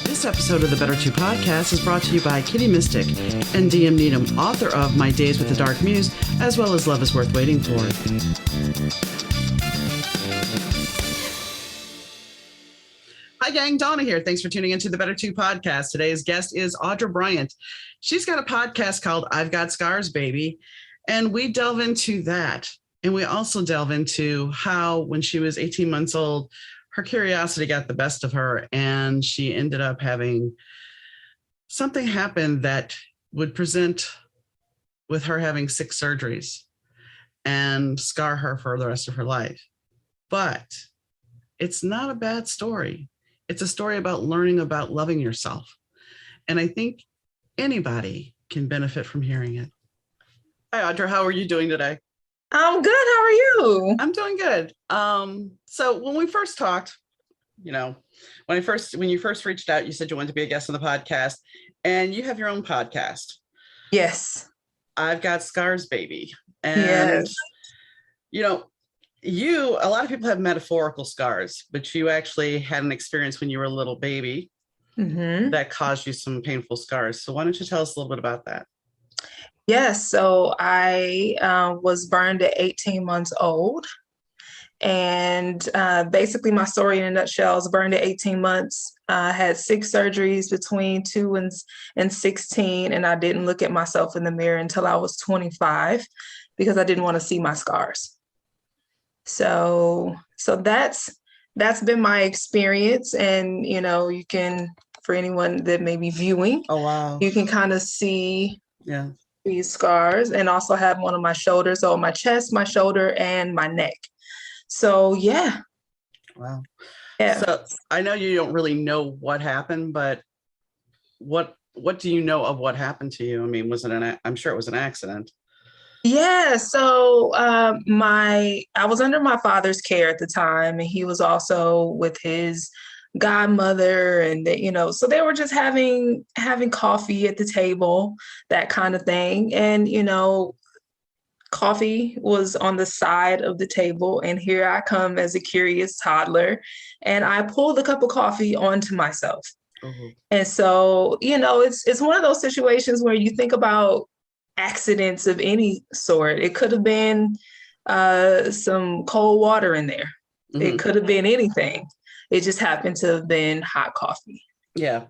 This episode of the Better 2 podcast is brought to you by Kitty Mystic and DM Needham, author of My Days with the Dark Muse, as well as Love is Worth Waiting For. Hi gang, Donna here. Thanks for tuning into the Better 2 podcast. Today's guest is Audra Bryant. She's got a podcast called I've Got Scars, Baby. And we delve into that. And we also delve into how when she was 18 months old, her curiosity got the best of her, and she ended up having something happen that would present with her having 6 surgeries and scar her for the rest of her life. But it's not a bad story. It's a story about learning about loving yourself. And I think anybody can benefit from hearing it. Hi, Audra. How are you doing today? I'm good. How are you? I'm doing good. So when we first talked, when you first reached out, you said you wanted to be a guest on the podcast, and you have your own podcast. Yes. I've Got Scars, Baby. And, yes. A lot of people have metaphorical scars, but you actually had an experience when you were a little baby that caused you some painful scars. So why don't you tell us a little bit about that? Yes. So I was burned at 18 months old. And basically my story in a nutshell, I was burned at 18 months. I had 6 surgeries between 2 and 16. And I didn't look at myself in the mirror until I was 25 because I didn't want to see my scars. So that's been my experience. And, you can, for anyone that may be viewing, you can kind of see these scars, and also have one on my shoulders, so my chest, my shoulder, and my neck. So, yeah. Wow. Yeah. So I know you don't really know what happened, but what do you know of what happened to you? I mean, I'm sure it was an accident. Yeah. So I was under my father's care at the time, and he was also with his godmother, and so they were just having coffee at the table, that kind of thing. And, coffee was on the side of the table, and here I come as a curious toddler, and I pulled a cup of coffee onto myself. Mm-hmm. And so, it's one of those situations where you think about accidents of any sort. It could have been some cold water in there. Mm-hmm. It could have been anything. It just happened to have been hot coffee. Yeah.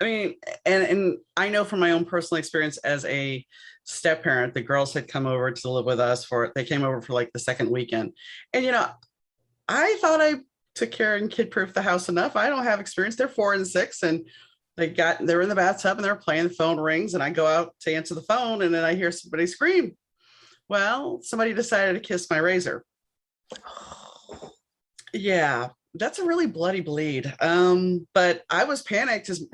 I mean, and I know from my own personal experience as a step parent, the girls had come over to live with us they came over for like the second weekend. And, I thought I took care and kid-proofed the house enough. I don't have experience. They're 4 and 6, and they're in the bathtub and they're playing, the phone rings, and I go out to answer the phone, and then I hear somebody scream. Well, somebody decided to kiss my razor. Yeah, that's a really bloody bleed. But I was panicked as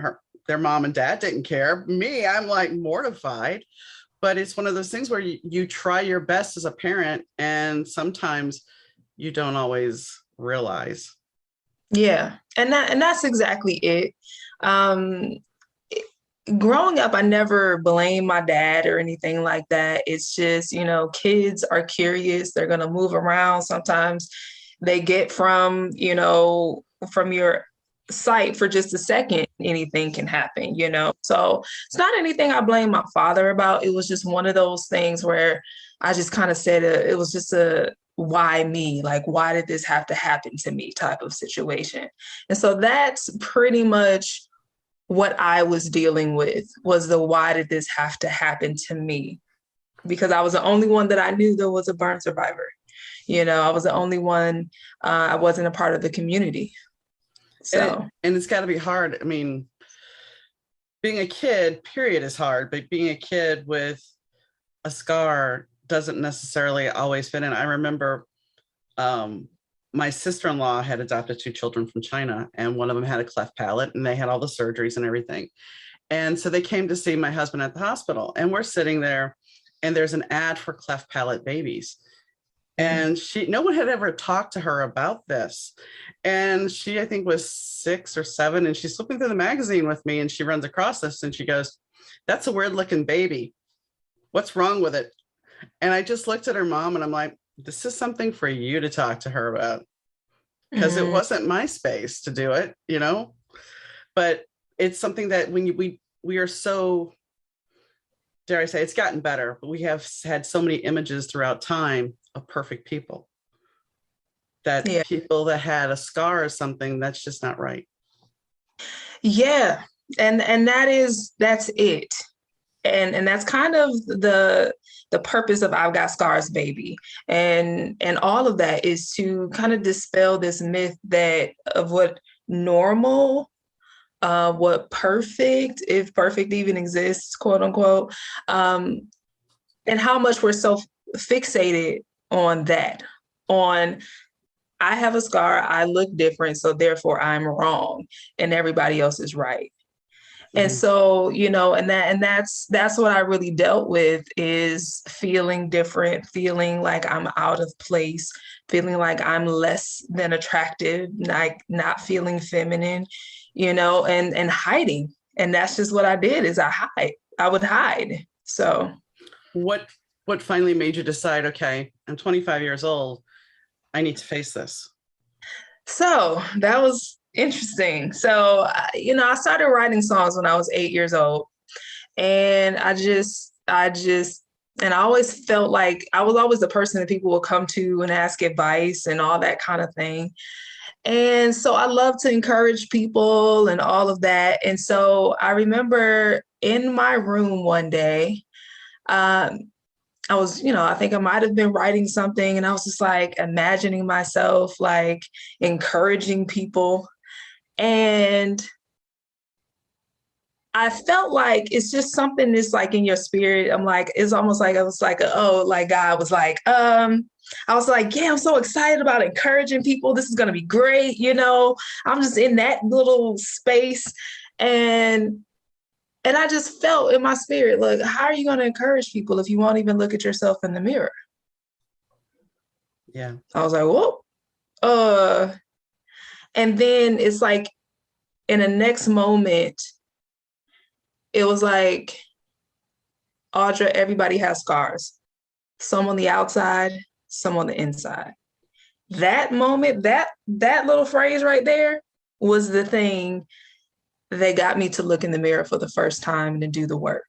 their mom and dad didn't care. Me, I'm like mortified. But it's one of those things where you try your best as a parent, and sometimes you don't always realize. Yeah, and that's exactly it. Growing up, I never blamed my dad or anything like that. It's just, kids are curious. They're going to move around. Sometimes they get from your sight for just a second, anything can happen, So it's not anything I blame my father about. It was just one of those things where I just kind of said it was just a why me? Like, why did this have to happen to me type of situation? And so that's pretty much what I was dealing with, was the why did this have to happen to me? Because I was the only one that I knew that was a burn survivor. I was the only one. I wasn't a part of the community. So, and it's got to be hard. I mean, being a kid, period, is hard, but being a kid with a scar doesn't necessarily always fit in. I remember my sister-in-law had adopted 2 children from China, and one of them had a cleft palate, and they had all the surgeries and everything. And so they came to see my husband at the hospital, and we're sitting there, and there's an ad for cleft palate babies. And no one had ever talked to her about this. And she, I think, was 6 or 7, and she's flipping through the magazine with me, and she runs across this, and she goes, "That's a weird looking baby. What's wrong with it?" And I just looked at her mom, and I'm like, this is something for you to talk to her about, because it Mm, wasn't my space to do it, but it's something that when we are so, dare I say, it's gotten better, but we have had so many images throughout time of perfect people, that yeah. people that had a scar or something, that's just not right. Yeah. And that's it. And that's kind of the purpose of I've Got Scars, baby. And all of that is to kind of dispel this myth that of what normal, what perfect, if perfect even exists, quote unquote, um, and how much we're so fixated on that, on I have a scar, I look different, so therefore I'm wrong and everybody else is right. And Mhm. so, and that's what I really dealt with, is feeling different, feeling like I'm out of place, feeling like I'm less than attractive, like not feeling feminine, and hiding. And that's just what I did, is I would hide. So what what finally made you decide, okay, I'm 25 years old, I need to face this? So that was interesting. So, I started writing songs when I was 8 years old. And and I always felt like I was always the person that people would come to and ask advice and all that kind of thing. And so I love to encourage people and all of that. And so I remember in my room one day, um, I was, I think I might have been writing something, and I was just like imagining myself like encouraging people. And I felt like it's just something that's like in your spirit. I'm like, it's almost like I was like, oh, like God was like, I was like, yeah, I'm so excited about encouraging people. This is gonna be great, I'm just in that little space. And and I just felt in my spirit, like, how are you gonna encourage people if you won't even look at yourself in the mirror? Yeah. I was like, whoa. Uh, and then it's like in the next moment, it was like, Audra, everybody has scars. Some on the outside, some on the inside. That moment, that little phrase right there was the thing that got me to look in the mirror for the first time and to do the work.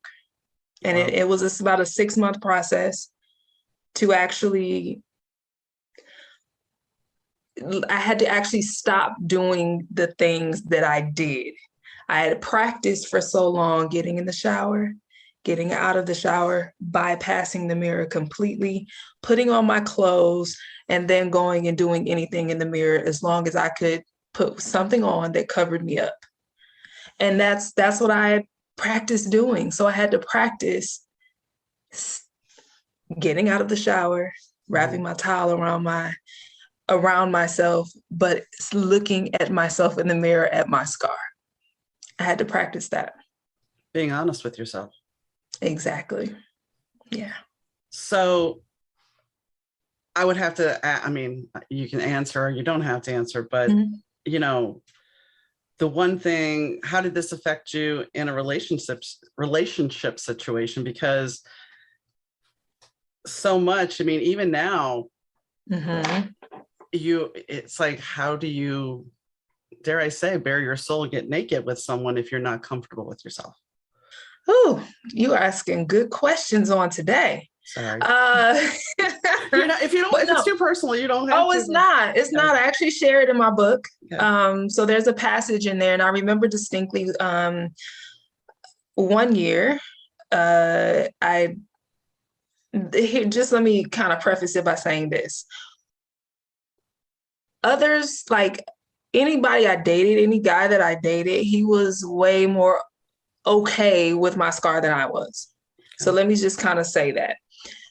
And Wow. it was just about a 6-month process to actually, I had to actually stop doing the things that I did. I had practiced for so long getting in the shower, getting out of the shower, bypassing the mirror completely, putting on my clothes, and then going and doing anything in the mirror as long as I could put something on that covered me up. And that's what I had practiced doing. So I had to practice getting out of the shower, wrapping Mhm. my towel around myself, but looking at myself in the mirror at my scar. I had to practice that. Being honest with yourself. Exactly. Yeah. So I would have to, I mean, you can answer or you don't have to answer, but Mhm. you know, the one thing, how did this affect you in a relationship situation? Because so much, I mean, even now, Mm-hmm. it's like, how do you, dare I say, bare your soul, get naked with someone if you're not comfortable with yourself? Oh, you are asking good questions on today. Sorry. Uh, You're not, if you don't, but if it's no, too personal, you don't have oh, to, it's but not. It's okay. not. I actually shared in my book. Okay. So there's a passage in there, and I remember distinctly one year. I Here, just let me kind of preface it by saying this. Others, like anybody I dated, any guy that I dated, he was way more okay with my scar than I was. So Okay. let me just kind of say that.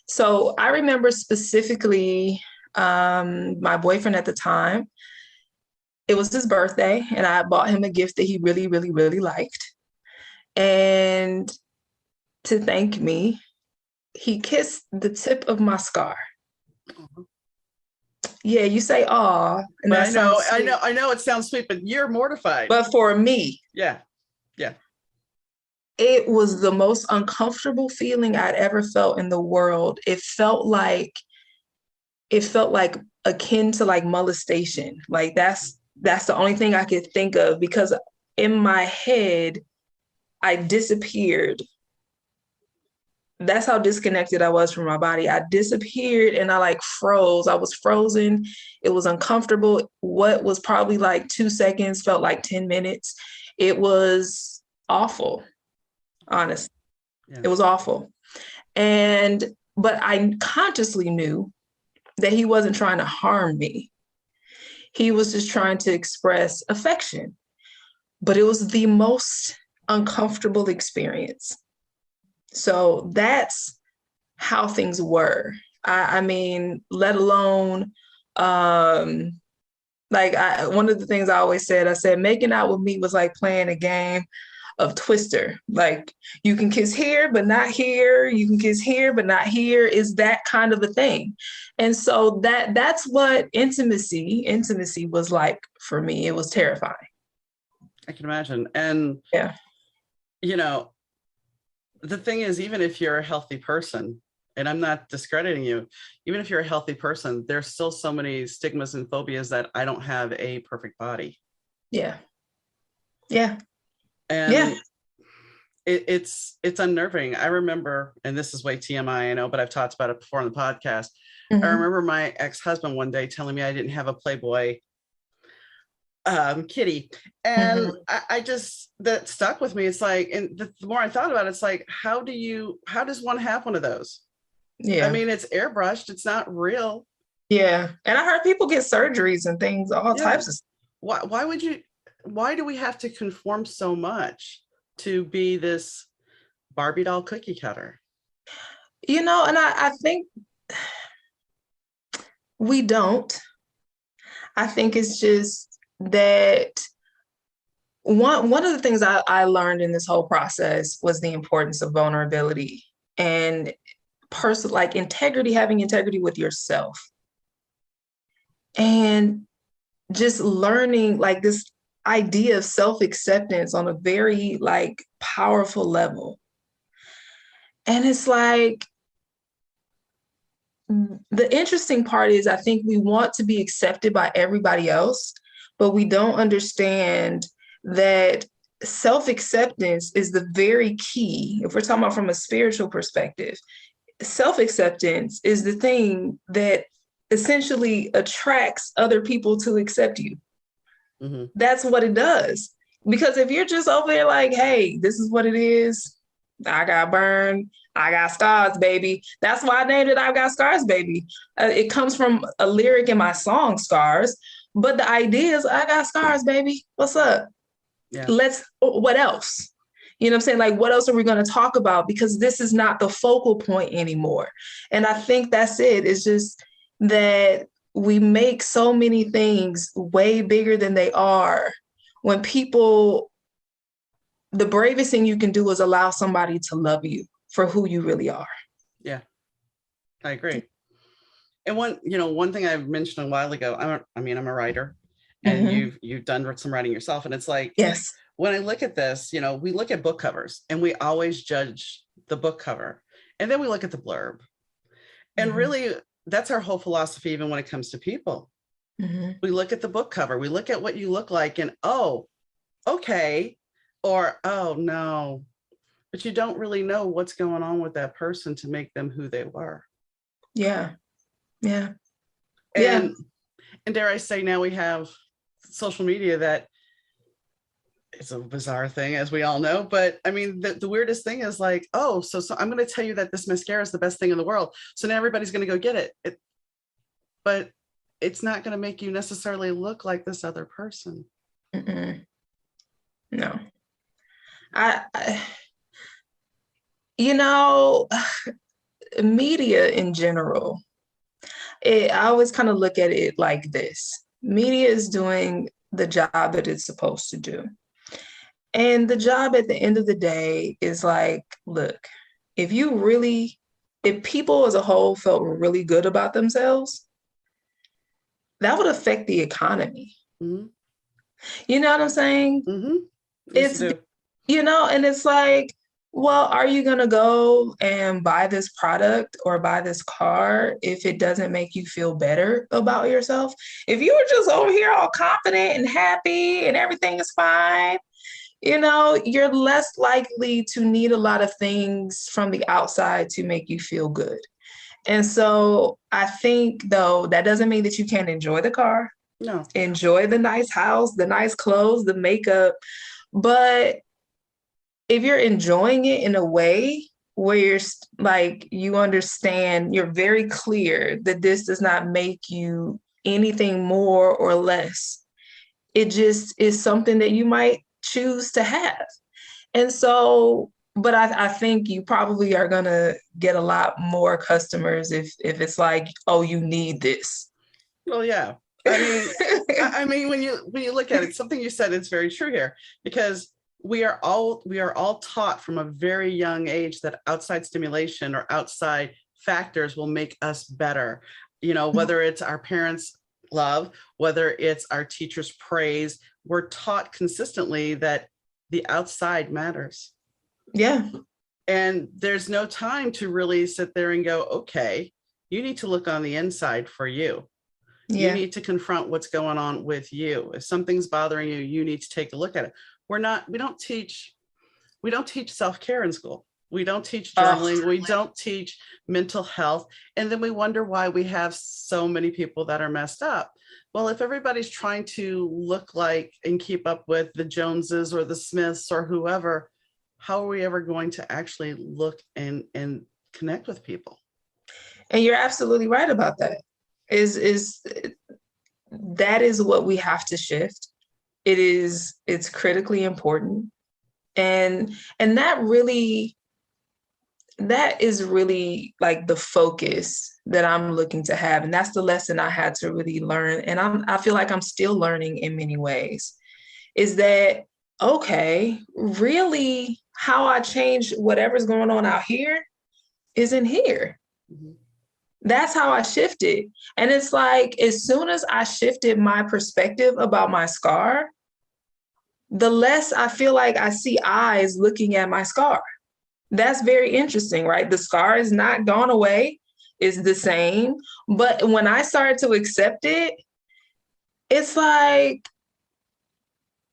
So I remember specifically my boyfriend at the time. It was his birthday, and I bought him a gift that he really, really, really liked. And to thank me, he kissed the tip of my scar. Yeah, you say "aw," and But that sounds sweet, I know it sounds sweet, but you're mortified. but for me, Yeah. Yeah. it was the most uncomfortable feeling I'd ever felt in the world. It felt like it felt like akin to like molestation. Like that's the only thing I could think of, because in my head, I disappeared. That's how disconnected I was from my body. I disappeared and I like froze. I was frozen. It was uncomfortable. What was probably like 2 seconds felt like 10 minutes. It was awful, honestly. Yeah. It was awful. But I consciously knew that he wasn't trying to harm me. He was just trying to express affection. But it was the most uncomfortable experience. So that's how things were. I mean, let alone, one of the things I always said, I said, making out with me was like playing a game of Twister. Like, you can kiss here, but not here. You can kiss here, but not here. Is that kind of a thing. And so that's what intimacy was like for me. It was terrifying. I can imagine. And, yeah, you know, the thing is, even if you're a healthy person, and I'm not discrediting you, even if you're a healthy person, there's still so many stigmas and phobias that I don't have a perfect body. Yeah. Yeah. And yeah. it's unnerving. I remember, and this is way TMI, I know, but I've talked about it before on the podcast. Mm-hmm. I remember my ex-husband one day telling me I didn't have a Playboy kitty, and Mm-hmm. I just, that stuck with me. It's like, and the more I thought about it, it's like, how does one have one of those? Yeah. I mean, it's airbrushed, it's not real. Yeah. And I heard people get surgeries and things, all types of stuff. Why do we have to conform so much to be this Barbie doll cookie cutter? And I think we don't. I think it's just that one of the things I learned in this whole process was the importance of vulnerability and like integrity, having integrity with yourself. And just learning like this idea of self-acceptance on a very like powerful level. And it's like, the interesting part is I think we want to be accepted by everybody else, but we don't understand that self-acceptance is the very key. If we're talking about from a spiritual perspective, self-acceptance is the thing that essentially attracts other people to accept you. Mm-hmm. That's what it does. Because if you're just over there like, hey, this is what it is, I got burned, I got scars, baby. That's why I named it I Got Scars, Baby. It comes from a lyric in my song, Scars. But the idea is, I got scars, baby. What's up? Yeah. What else? You know what I'm saying? Like, what else are we going to talk about? Because this is not the focal point anymore. And I think that's it. It's just that we make so many things way bigger than they are. When people, the bravest thing you can do is allow somebody to love you for who you really are. Yeah, I agree. And one thing I mentioned a while ago, I'm a writer, and mm-hmm. you've done some writing yourself. And it's like, yes, when I look at this, we look at book covers and we always judge the book cover, and then we look at the blurb. And mm-hmm. really, that's our whole philosophy, even when it comes to people. Mm-hmm. We look at the book cover, we look at what you look like, and oh, okay, or oh no, but you don't really know what's going on with that person to make them who they were. Yeah. Yeah. And dare I say, now we have social media that it's a bizarre thing, as we all know. But I mean, the weirdest thing is like, oh, so I'm going to tell you that this mascara is the best thing in the world. So now everybody's going to go get it. But it's not going to make you necessarily look like this other person. Mm-mm. No. Media in general, I always kind of look at it like this. Media is doing the job that it's supposed to do. And the job at the end of the day is like, look, if people as a whole felt really good about themselves, that would affect the economy. Mm-hmm. You know what I'm saying? Mm-hmm. Yes, and it's like, Well, are you going to go and buy this product or buy this car if it doesn't make you feel better about yourself? If you were just over here all confident and happy and everything is fine, you're less likely to need a lot of things from the outside to make you feel good. And so I think, though, that doesn't mean that you can't enjoy the car, No. enjoy the nice house, the nice clothes, the makeup. But if you're enjoying it in a way where you understand, you're very clear that this does not make you anything more or less. It just is something that you might choose to have. And so, but I think you probably are going to get a lot more customers if it's like, oh, you need this. Well, yeah. I mean, when you look at it, something you said, it's very true here, because we are all taught from a very young age that outside stimulation or outside factors will make us better. Whether it's our parents' love, whether it's our teachers' praise, we're taught consistently that the outside matters. Yeah. And there's no time to really sit there and go, okay, you need to look on the inside for you. Yeah. You need to confront what's going on with you. If something's bothering you, you need to take a look at it. We don't teach self-care in school. We don't teach journaling. We don't teach mental health. And then we wonder why we have so many people that are messed up. Well, if everybody's trying to look like and keep up with the Joneses or the Smiths or whoever, how are we ever going to actually look and connect with people? And you're absolutely right about that. That is what we have to shift. It's critically important. And that is really like the focus that I'm looking to have. And that's the lesson I had to really learn. And I feel like I'm still learning in many ways, is that, okay, really how I change whatever's going on out here is in here. Mm-hmm. That's how I shifted. And it's like, as soon as I shifted my perspective about my scar, the less I feel like I see eyes looking at my scar. That's very interesting, right? The scar is not gone away, it's the same. But when I started to accept it, it's like,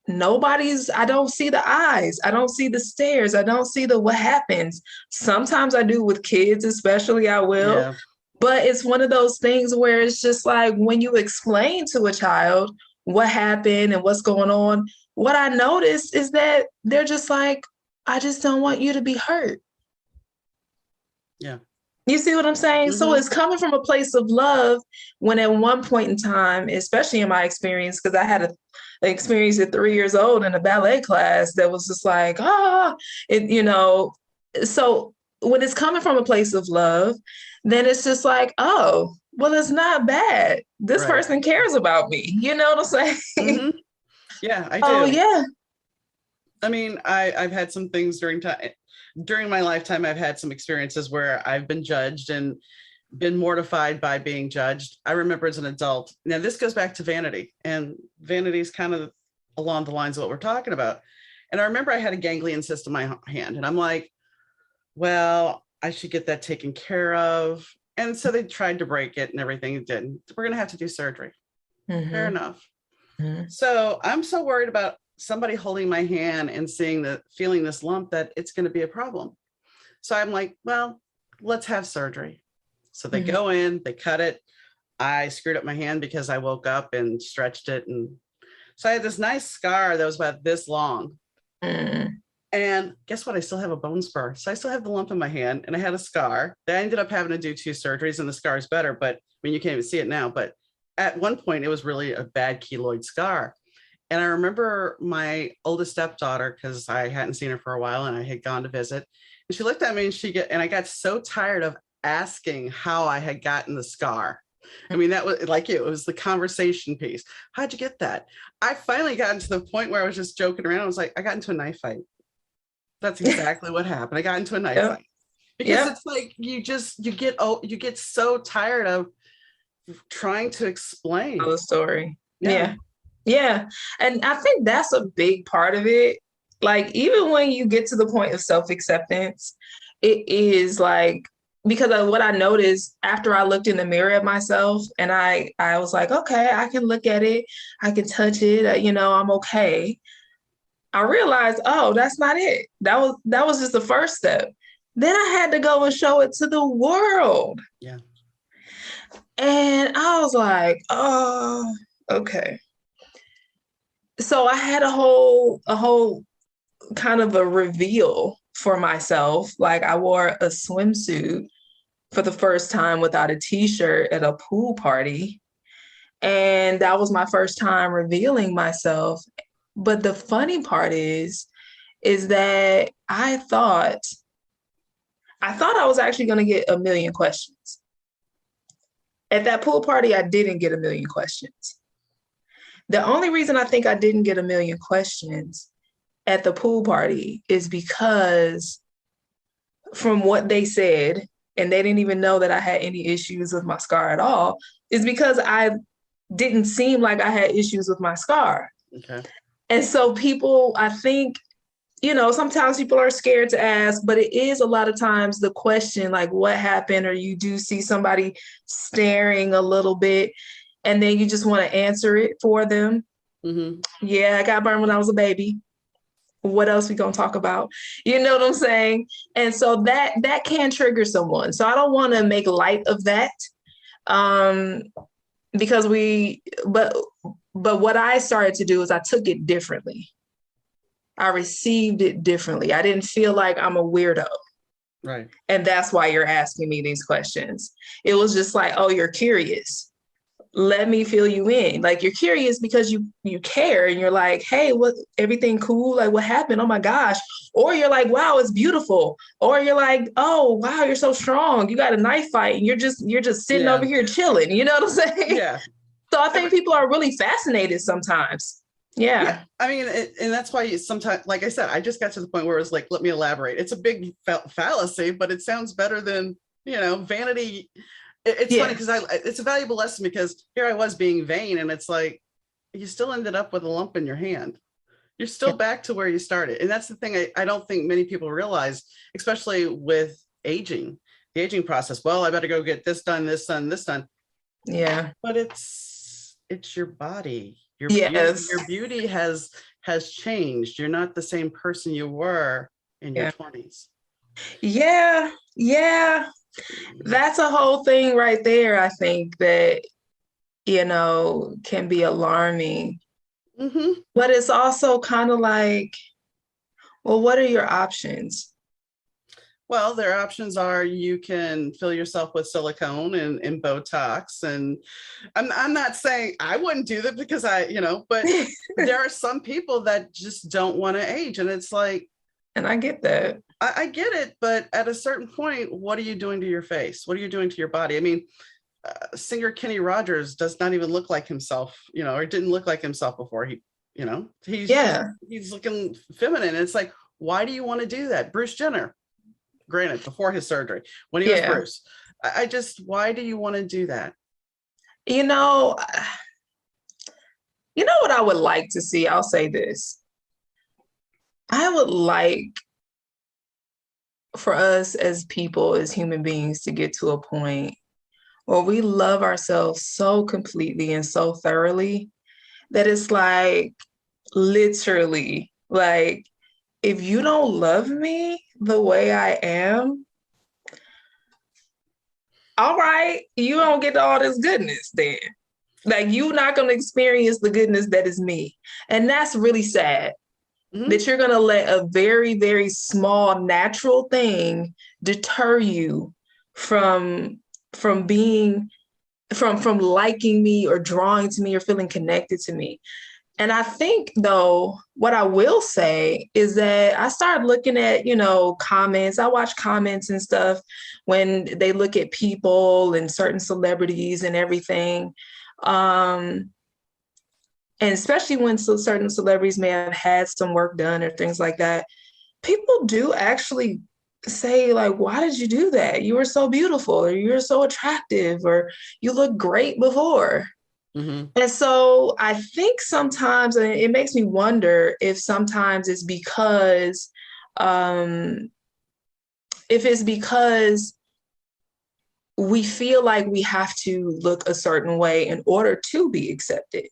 I don't see the eyes. I don't see the stares. I don't see what happens. Sometimes I do with kids, especially I will. Yeah. But it's one of those things where it's just like when you explain to a child what happened and what's going on, what I noticed is that they're just like, I just don't want you to be hurt. Yeah. You see what I'm saying? Mm-hmm. So it's coming from a place of love, when at one point in time, especially in my experience, because I had an experience at 3 years old in a ballet class that was just like, so when it's coming from a place of love, then it's just like, oh, well, it's not bad. This person cares about me. You know what I'm saying? Mm-hmm. Yeah, I do. Oh, yeah. I mean, I've had some things during my lifetime. I've had some experiences where I've been judged and been mortified by being judged. I remember as an adult, now this goes back to vanity, and vanity is kind of along the lines of what we're talking about. And I remember I had a ganglion cyst in my hand, and I'm like, well, I should get that taken care of. And so they tried to break it and everything. It didn't. We're going to have to do surgery. Mm-hmm. Fair enough. Mm-hmm. So I'm so worried about somebody holding my hand and feeling this lump that it's going to be a problem. So I'm like, well, let's have surgery. So they go in, they cut it. I screwed up my hand because I woke up and stretched it. And so I had this nice scar that was about this long. Mm. And guess what? I still have a bone spur. So I still have the lump in my hand, and I had a scar. I ended up having to do 2 surgeries, and the scar is better, but I mean, you can't even see it now. But at one point it was really a bad keloid scar. And I remember my oldest stepdaughter, because I hadn't seen her for a while and I had gone to visit, and she looked at me and I got so tired of asking how I had gotten the scar. I mean, that was like, it was the conversation piece. How'd you get that? I finally got to the point where I was just joking around. I was like, I got into a knife fight. That's exactly what happened. I got into a knife fight. Because it's like, you get so tired of trying to explain the story. Yeah. And I think that's a big part of it, Like, even when you get to the point of self-acceptance, it is like, because of what I noticed after I looked in the mirror at myself and I was like, okay, I can look at it, I can touch it, I'm okay. I realized, oh, that's not it. That was just the first step. Then I had to go and show it to the world. Yeah. And I was like, oh, okay. So I had a whole kind of a reveal for myself. Like, I wore a swimsuit for the first time without a t-shirt at a pool party. And that was my first time revealing myself. But the funny part is that I thought I was actually going to get a million questions. At that pool party, I didn't get a million questions. The only reason I think I didn't get a million questions at the pool party is because, from what they said, and they didn't even know that I had any issues with my scar at all, is because I didn't seem like I had issues with my scar. Okay. And so people, I think, sometimes people are scared to ask, but it is a lot of times the question, like, what happened? Or you do see somebody staring a little bit, and then you just want to answer it for them. Mm-hmm. Yeah, I got burned when I was a baby. What else we gonna talk about? You know what I'm saying? And so that can trigger someone. So I don't want to make light of that. Because but what I started to do is I took it differently. I received it differently. I didn't feel like I'm a weirdo. Right. And that's why you're asking me these questions. It was just like, oh, you're curious. Let me fill you in. Like, you're curious because you care, and you're like, hey, what, everything cool? Like, what happened? Oh my gosh. Or you're like, wow, it's beautiful. Or you're like, oh wow, you're so strong. You got a knife fight and you're just sitting over here chilling. You know what I'm saying? Yeah. So I think people are really fascinated sometimes. Yeah. I mean, and that's why sometimes, like I said, I just got to the point where it's like, let me elaborate. It's a big fallacy, but it sounds better than, vanity. It's funny because it's a valuable lesson, because here I was being vain, and it's like, you still ended up with a lump in your hand. You're still back to where you started. And that's the thing I don't think many people realize, especially with the aging process. Well, I better go get this done, this done, this done. Yeah. But it's your body. Your beauty has changed. You're not the same person you were in your 20s. Yeah. Yeah. That's a whole thing right there. I think that, can be alarming. Mm-hmm. But it's also kind of like, well, what are your options? Well, their options are, you can fill yourself with silicone and Botox. And I'm not saying I wouldn't do that, because but there are some people that just don't want to age. And it's like, and I get that. I get it. But at a certain point, what are you doing to your face? What are you doing to your body? I mean, singer Kenny Rogers does not even look like himself, or didn't look like himself before he's looking feminine. And it's like, why do you want to do that? Bruce Jenner, granted, before his surgery, when he was Bruce, why do you want to do that? You know what I would like to see? I'll say this. I would like for us as people, as human beings, to get to a point where we love ourselves so completely and so thoroughly that it's like, literally, like, if you don't love me the way I am, all right, you don't get all this goodness then. Like, you're not going to experience the goodness that is me. And that's really sad. Mm-hmm. That you're going to let a very, very small natural thing deter you from liking me or drawing to me or feeling connected to me. And I think, though, what I will say is that I started looking at, comments. I watch comments and stuff when they look at people and certain celebrities and everything. And especially when certain celebrities may have had some work done or things like that, people do actually say, like, why did you do that? You were so beautiful, or you were so attractive, or you look great before. Mm-hmm. And so I think sometimes, and it makes me wonder if sometimes it's because, um, if it's because we feel like we have to look a certain way in order to be accepted.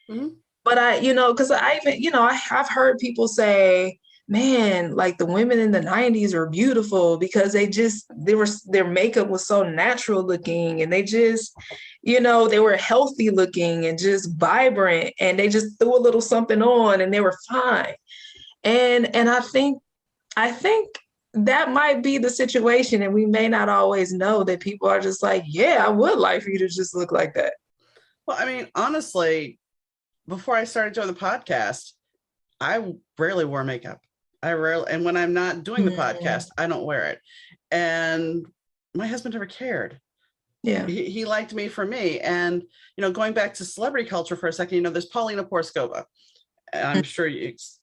Mm-hmm. But because I even, I've heard people say, man, like the women in the 90s are beautiful because their makeup was so natural looking and they just, they were healthy looking and just vibrant and they just threw a little something on and they were fine. And I think that might be the situation. And we may not always know that people are just like, yeah, I would like for you to just look like that. Well, I mean, honestly, before I started doing the podcast, I rarely wore makeup. And when I'm not doing the Mm, podcast, I don't wear it. And my husband never cared. yeah. He liked me for me. And, going back to celebrity culture for a second, there's Paulina Porskova. I'm sure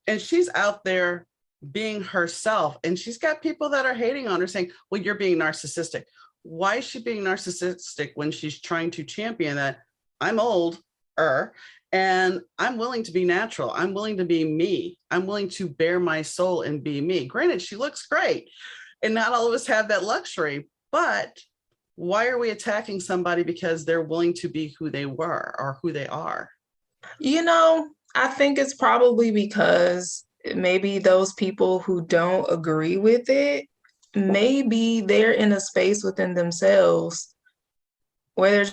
and she's out there being herself. And she's got people that are hating on her saying, well, you're being narcissistic. Why is she being narcissistic when she's trying to champion that I'm old and I'm willing to be natural. I'm willing to be me. I'm willing to bare my soul and be me. Granted, she looks great and not all of us have that luxury, but why are we attacking somebody because they're willing to be who they were or who they are? I think it's probably because maybe those people who don't agree with it, maybe they're in a space within themselves where they're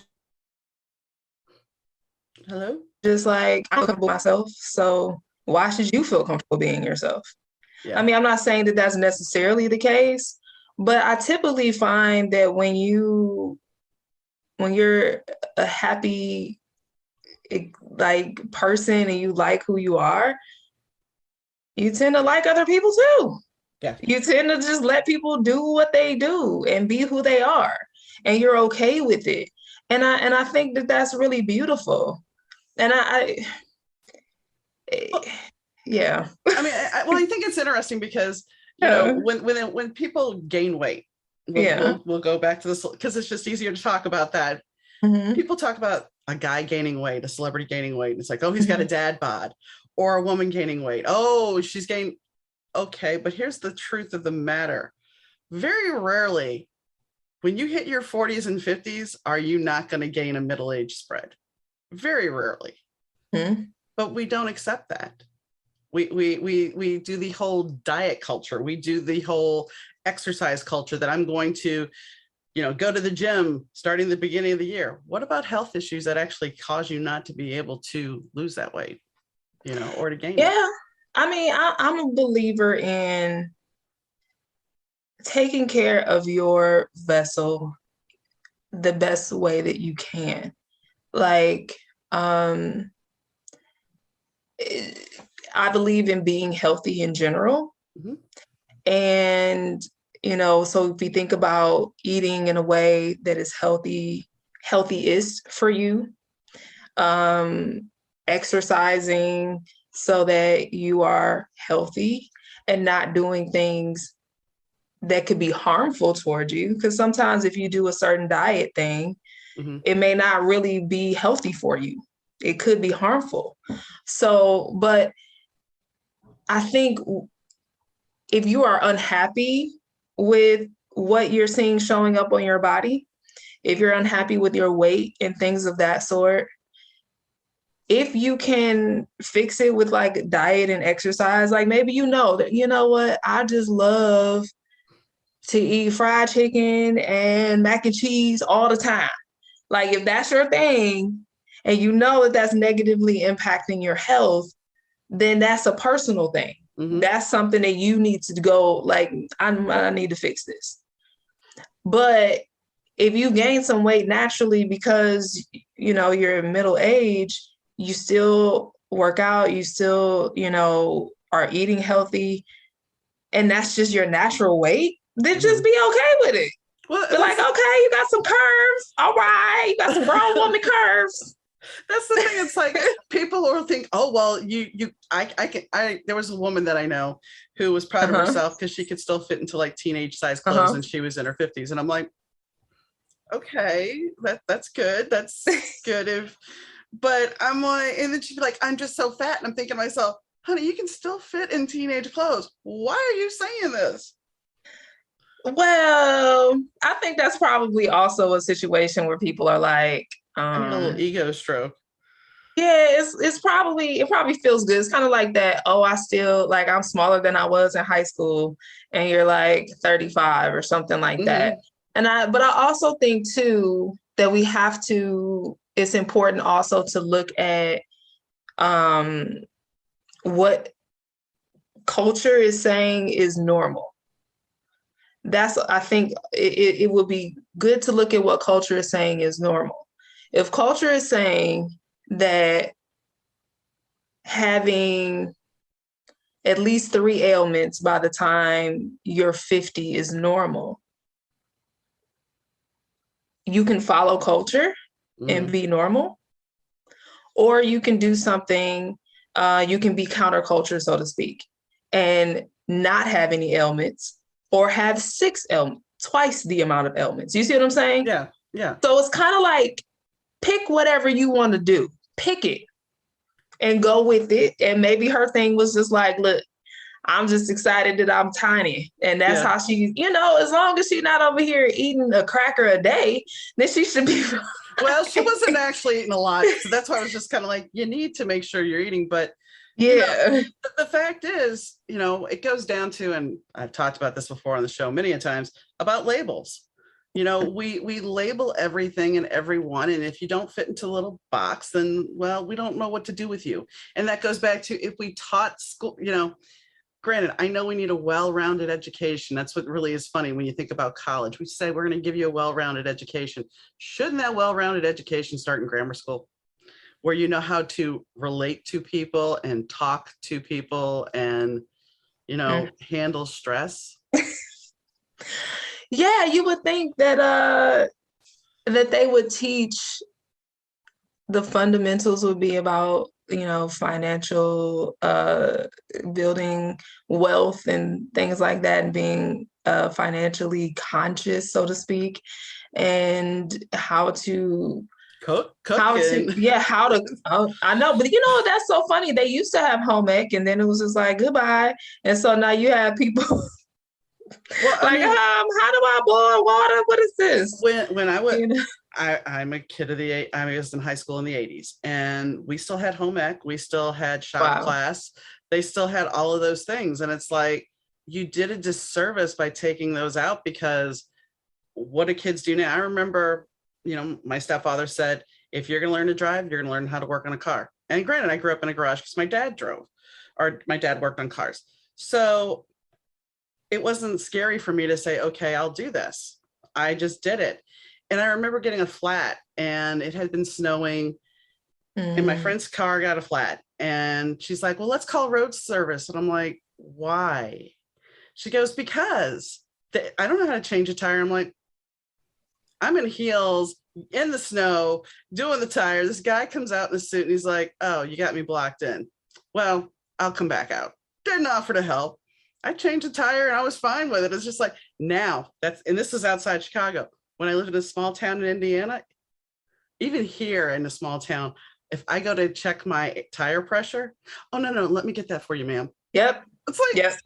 Hello? just like, I'm comfortable myself. So why should you feel comfortable being yourself? I Yeah. mean, I'm not saying that that's necessarily the case, but I typically find that when you're a happy like person and you like who you are, you tend to like other people too. Yeah. You tend to just let people do what they do and be who they are, and you're okay with it. And I think that that's really beautiful. And Well, yeah. I mean, I think it's interesting because, Yeah. when people gain weight, Yeah. we'll go back to this because it's just easier to talk about that. Mm-hmm. People talk about a guy gaining weight, a celebrity gaining weight. And it's like, oh, he's got a Mm-hmm. dad bod, or a woman gaining weight. Oh, she's gained. Okay. But here's the truth of the matter. Very rarely, when you hit your 40s and 50s, are you not going to gain a middle age spread? Very rarely. Mm-hmm. But we don't accept that. We do the whole diet culture. We do the whole exercise culture that I'm going to go to the gym starting the beginning of the year. What about health issues that actually cause you not to be able to lose that weight, or to gain it? Yeah. I mean, I'm a believer in taking care of your vessel the best way that you can. Like, um, I believe in being healthy in general. Mm-hmm. And, so if we think about eating in a way that is healthiest for you, exercising so that you are healthy and not doing things that could be harmful towards you. Because sometimes if you do a certain diet thing, Mm-hmm. it may not really be healthy for you. It could be harmful. So, but I think if you are unhappy with what you're seeing showing up on your body, if you're unhappy with your weight and things of that sort, if you can fix it with like diet and exercise, like maybe that, what, I just love to eat fried chicken and mac and cheese all the time. Like if that's your thing and that's negatively impacting your health, then that's a personal thing. Mm-hmm. That's something that you need to go like, I need to fix this. But if you gain some weight naturally because, you're middle age, you still work out, you still, are eating healthy, and that's just your natural weight, then just be okay with it. Well, Be like, okay, you got some curves. All right, you got some grown woman curves. That's the thing. It's like people will think, oh, well, there was a woman that I know who was proud of herself because she could still fit into like teenage size clothes and she was in her 50s. And I'm like, okay, that's good. That's good. But I'm like, and then she'd be like, I'm just so fat. And I'm thinking to myself, honey, you can still fit in teenage clothes. Why are you saying this? Well, I think that's probably also a situation where people are like, I need a little ego stroke. yeah, it's probably, it probably feels good. It's kind of like that. Oh, I still like, I'm smaller than I was in high school, and you're like 35 or something like that. Mm-hmm. But I also think too that we have to. It's important also to look at um, what culture is saying is normal. I think it would be good to look at what culture is saying is normal. If culture is saying that having at least 3 ailments by the time you're 50 is normal, you can follow culture and be normal, or you can do something, you can be counterculture, so to speak, and not have any ailments, or have 6 ailments, twice the amount of ailments. You see what I'm saying? Yeah. Yeah. So it's kind of like, pick whatever you want to do, pick it and go with it. And maybe her thing was just like, look, I'm just excited that I'm tiny. And that's Yeah. how she, as long as she's not over here eating a cracker a day, then she should be. Well, she wasn't actually eating a lot. So that's why I was just kind of like, you need to make sure you're eating. But, Yeah. the fact is, it goes down to, and I've talked about this before on the show many a times, about labels. We label everything and everyone. And if you don't fit into a little box, then, well, we don't know what to do with you. And that goes back to, if we taught school, granted, I know we need a well-rounded education. That's what really is funny when you think about college. We say we're going to give you a well-rounded education. Shouldn't that well-rounded education start in grammar school, where you know how to relate to people and talk to people and, handle stress? Yeah, you would think that that they would teach, the fundamentals would be about, financial, building wealth and things like that, and being financially conscious, so to speak, and how to I know, but that's so funny. They used to have home ec, and then it was just like goodbye, and so now you have people well, like, how do I boil water? What is this? When I went, I'm a kid of I was in high school in the 80s, and we still had home ec, we still had shop class, they still had all of those things. And it's like, you did a disservice by taking those out, because what do kids do now? I remember, my stepfather said, if you're going to learn to drive, you're going to learn how to work on a car. And granted, I grew up in a garage because my dad drove, or my dad worked on cars. So it wasn't scary for me to say, okay, I'll do this. I just did it. And I remember getting a flat, and it had been snowing, and my friend's car got a flat, and she's like, well, let's call road service. And I'm like, why? She goes, because I don't know how to change a tire. I'm like, I'm in heels in the snow doing the tire. This guy comes out in a suit, and he's like, oh, you got me blocked in. Well, I'll come back out. Didn't offer to help. I changed the tire and I was fine with it. It's just like, now and this is outside Chicago. When I lived in a small town in Indiana, even here in a small town, if I go to check my tire pressure, oh, no, let me get that for you, ma'am. Yep. It's like, yep.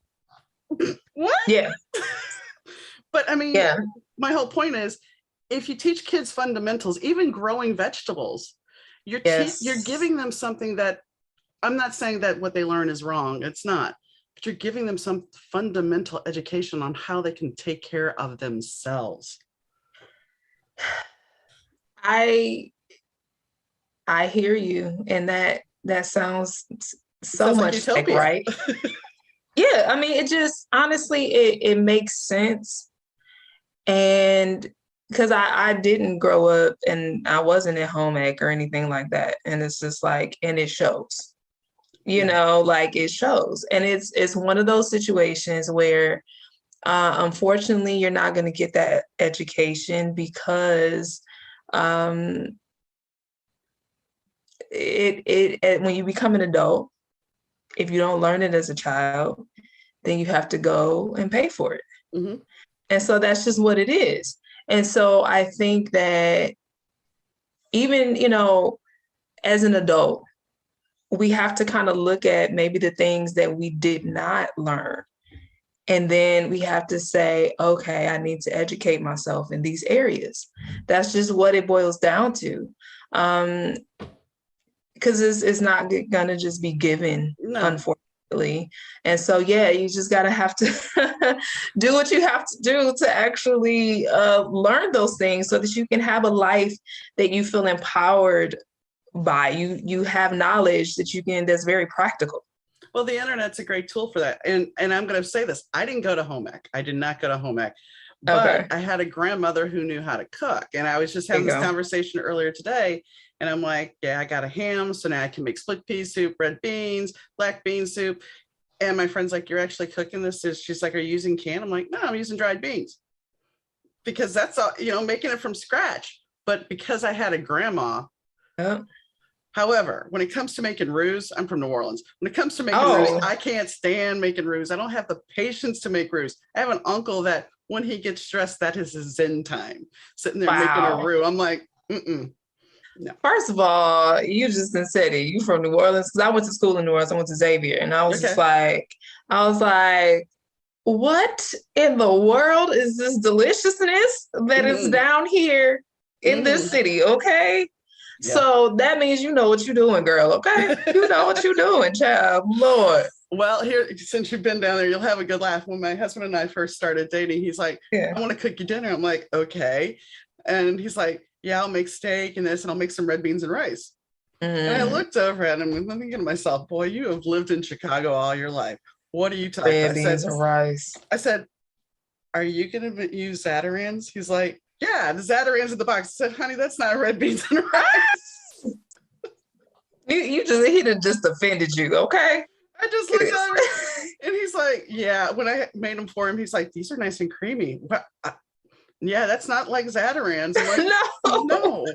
What? Yeah. But I mean, my whole point is, if you teach kids fundamentals, even growing vegetables, you're giving them something that, I'm not saying that what they learn is wrong. It's not. But you're giving them some fundamental education on how they can take care of themselves. I hear you, and that sounds so much like right. Yeah, I mean, it just, honestly, it makes sense. And because I didn't grow up, and I wasn't at home ec or anything like that, and it's just like, and it shows. Like, it shows. And it's one of those situations where, unfortunately, you're not going to get that education, because when you become an adult, if you don't learn it as a child, then you have to go and pay for it. Mm-hmm. And so that's just what it is. And so I think that even, as an adult, we have to kind of look at maybe the things that we did not learn. And then we have to say, okay, I need to educate myself in these areas. That's just what it boils down to. Because it's not going to just be given, No. unfortunately. And so, yeah, you just got to have to do what you have to do to actually learn those things so that you can have a life that you feel empowered by. You have knowledge that you can, that's very practical. Well, the internet's a great tool for that. And I'm going to say this. I didn't go to home ec. I did not go to home ec. But Okay. I had a grandmother who knew how to cook. And I was just There having you this go. conversation earlier today. And I'm like, yeah, I got a ham. So now I can make split pea soup, red beans, black bean soup. And my friend's like, you're actually cooking this? She's like, are you using canned? I'm like, no, I'm using dried beans. Because that's all, making it from scratch. But because I had a grandma. Yeah. However, when it comes to making roux, I'm from New Orleans. When it comes to making roux, Oh, I can't stand making roux. I don't have the patience to make roux. I have an uncle that when he gets stressed, that is his zen time, sitting there making a wow. roux. I'm like, no. First of all, you just done said it. You from New Orleans? Because I went to school in New Orleans. I went to Xavier, and I was just Okay. like, what in the world is this deliciousness that is down here in this city? Okay. Yeah. So that means you know what you're doing, girl. Okay. You know what you're doing, child. Lord. Well, here, since you've been down there, you'll have a good laugh. When my husband and I first started dating, he's like, Yeah. I want to cook you dinner. I'm like, okay. And he's like, yeah, I'll make steak and this, and I'll make some red beans and rice. And I looked over at him and I'm thinking to myself, boy, you have lived in Chicago all your life. What are you talking about? Red beans and rice. I said, are you going to use Zatarans? He's like, yeah, the Zatarans in the box. I said, honey, that's not red beans and rice. He just offended you, okay? I just looked over and he's like, yeah. When I made them for him, he's like, these are nice and creamy. Well, yeah, that's not like Zatarans. I'm like, no.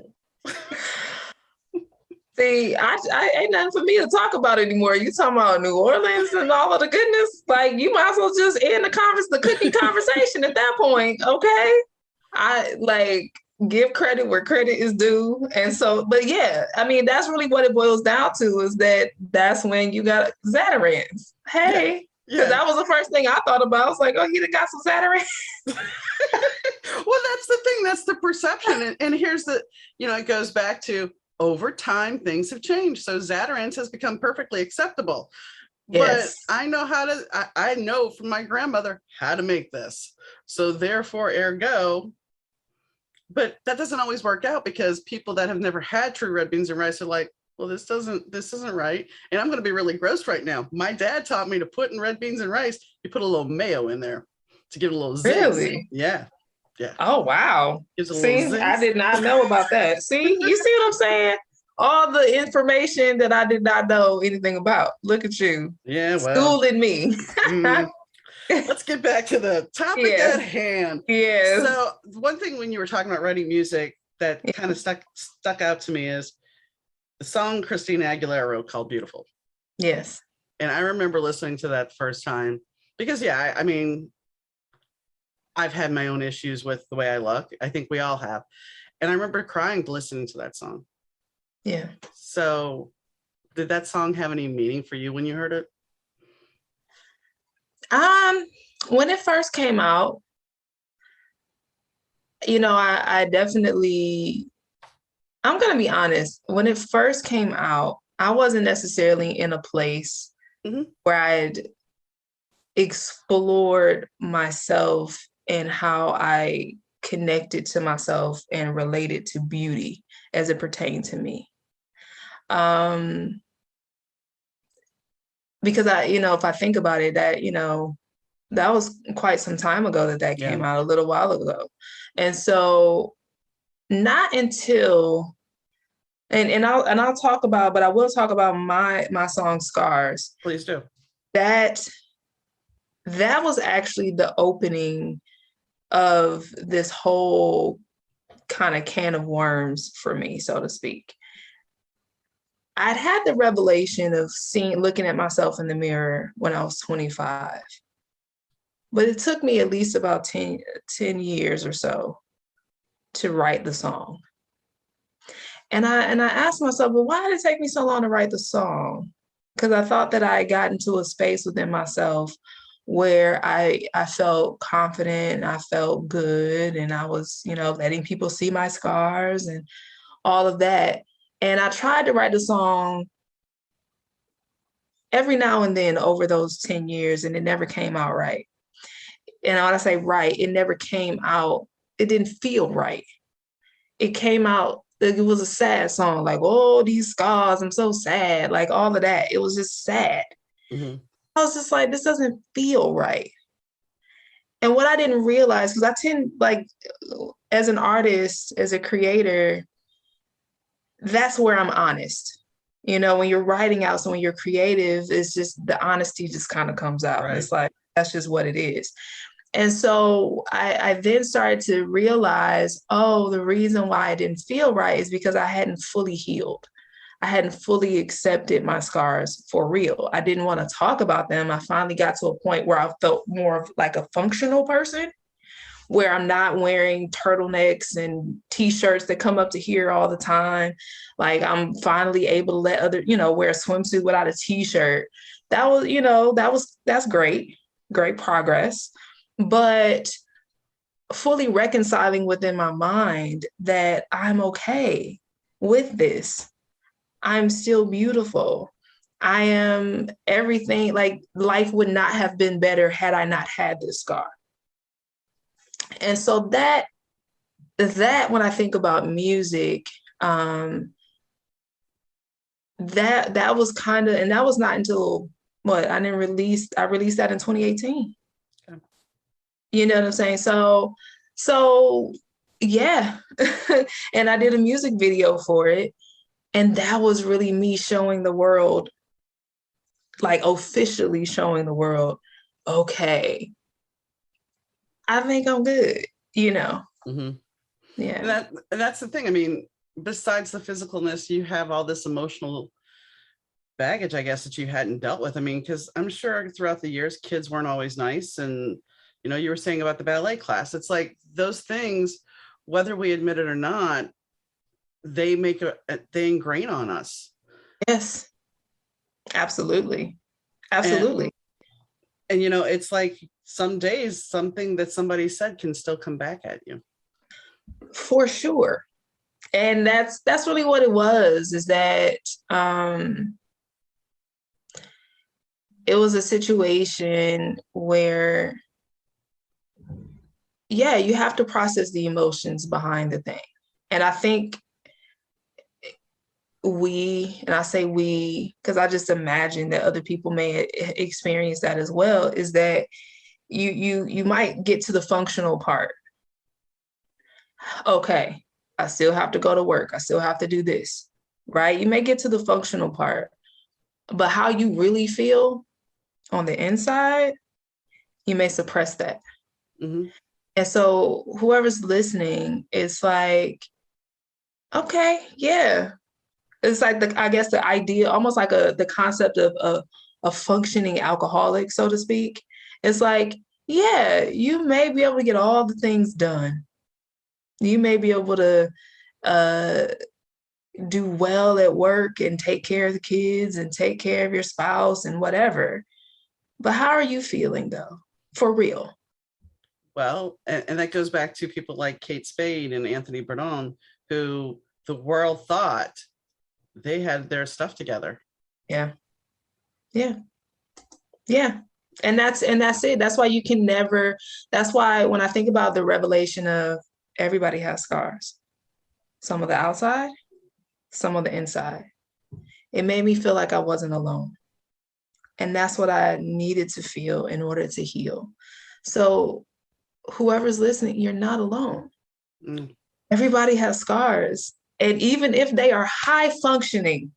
See, I ain't nothing for me to talk about anymore. You talking about New Orleans and all of the goodness? Like, you might as well just end the cooking conversation at that point, okay? I like give credit where credit is due. And so, but yeah, I mean, that's really what it boils down to, is that's when you got Zatarans. Hey, because that was the first thing I thought about. I was like, oh, he got some Zatarans. Well, that's the thing. That's the perception. And here's it goes back to, over time, things have changed. So Zatarans has become perfectly acceptable. Yes. But I know from my grandmother how to make this. So therefore, ergo, but that doesn't always work out, because people that have never had true red beans and rice are like, well, this isn't right. And I'm going to be really gross right now. My dad taught me to put in red beans and rice, you put a little mayo in there to give it a little zing. Really? Yeah. Yeah. Oh, wow. See, I did not know about that. See, you see what I'm saying? All the information that I did not know anything about. Look at you. Yeah, well. Schooling me. Let's get back to the topic at hand. Yes. So one thing when you were talking about writing music that kind of stuck out to me is the song Christina Aguilera wrote called Beautiful. Yes. And I remember listening to that first time because, I mean, I've had my own issues with the way I look. I think we all have. And I remember crying listening to that song. Yeah. So did that song have any meaning for you when you heard it? When it first came out, I definitely, I'm going to be honest. When it first came out, I wasn't necessarily in a place where I'd explored myself and how I connected to myself and related to beauty as it pertained to me. Because if I think about it, that was quite some time ago that came out, a little while ago. And so not until, and I'll talk about, but I will talk about my song Scars. Please do. That was actually the opening of this whole kind of can of worms for me, so to speak. I'd had the revelation of looking at myself in the mirror when I was 25. But it took me at least about 10 years or so to write the song. And I asked myself, well, why did it take me so long to write the song? Because I thought that I had gotten to a space within myself where I felt confident, I felt good, and I was, letting people see my scars and all of that. And I tried to write the song every now and then over those 10 years, and it never came out right. And when I say right, it never came out, it didn't feel right. It came out, it was a sad song, like, oh, these scars, I'm so sad, like all of that. It was just sad. Mm-hmm. I was just like, this doesn't feel right. And what I didn't realize, because I tend, like, as an artist, as a creator, that's where I'm honest. When you're writing out, so when you're creative, it's just the honesty just kind of comes out. Right. And it's like, that's just what it is. And so I then started to realize, oh, the reason why I didn't feel right is because I hadn't fully healed. I hadn't fully accepted my scars for real. I didn't want to talk about them. I finally got to a point where I felt more of like a functional person, where I'm not wearing turtlenecks and t-shirts that come up to here all the time. Like, I'm finally able to let wear a swimsuit without a t-shirt. That was, that's great progress. But fully reconciling within my mind that I'm okay with this. I'm still beautiful. I am everything. Like, life would not have been better had I not had this scar. And so that when I think about music, that was kind of, and that was not until I released that in 2018. Okay. You know what I'm saying? So yeah. And I did a music video for it. And that was really me showing the world, like officially showing the world, okay, I think I'm good, Mm-hmm. Yeah. And that's the thing. I mean, besides the physicalness, you have all this emotional baggage, I guess, that you hadn't dealt with. I mean, because I'm sure throughout the years, kids weren't always nice. And, you were saying about the ballet class, it's like those things, whether we admit it or not, they ingrain on us. Yes, absolutely. Absolutely. And it's like some days, something that somebody said can still come back at you. For sure. And that's really what it was, is that it was a situation where, yeah, you have to process the emotions behind the thing. And I think and I say we, because I just imagine that other people may experience that as well, is that you might get to the functional part. Okay, I still have to go to work. I still have to do this, right? You may get to the functional part, but how you really feel on the inside, you may suppress that. Mm-hmm. And so whoever's listening, it's like, okay, yeah. It's like I guess the idea, almost like the concept of a functioning alcoholic, so to speak. It's like, yeah, you may be able to get all the things done. You may be able to do well at work and take care of the kids and take care of your spouse and whatever. But how are you feeling, though, for real? Well, and that goes back to people like Kate Spade and Anthony Bourdain, who the world thought they had their stuff together. Yeah. Yeah. Yeah. And that's it. That's why you can never, that's why when I think about the revelation of everybody has scars, some of the outside, some of the inside, it made me feel like I wasn't alone. And that's what I needed to feel in order to heal. So whoever's listening, you're not alone. Mm. Everybody has scars. And even if they are high functioning,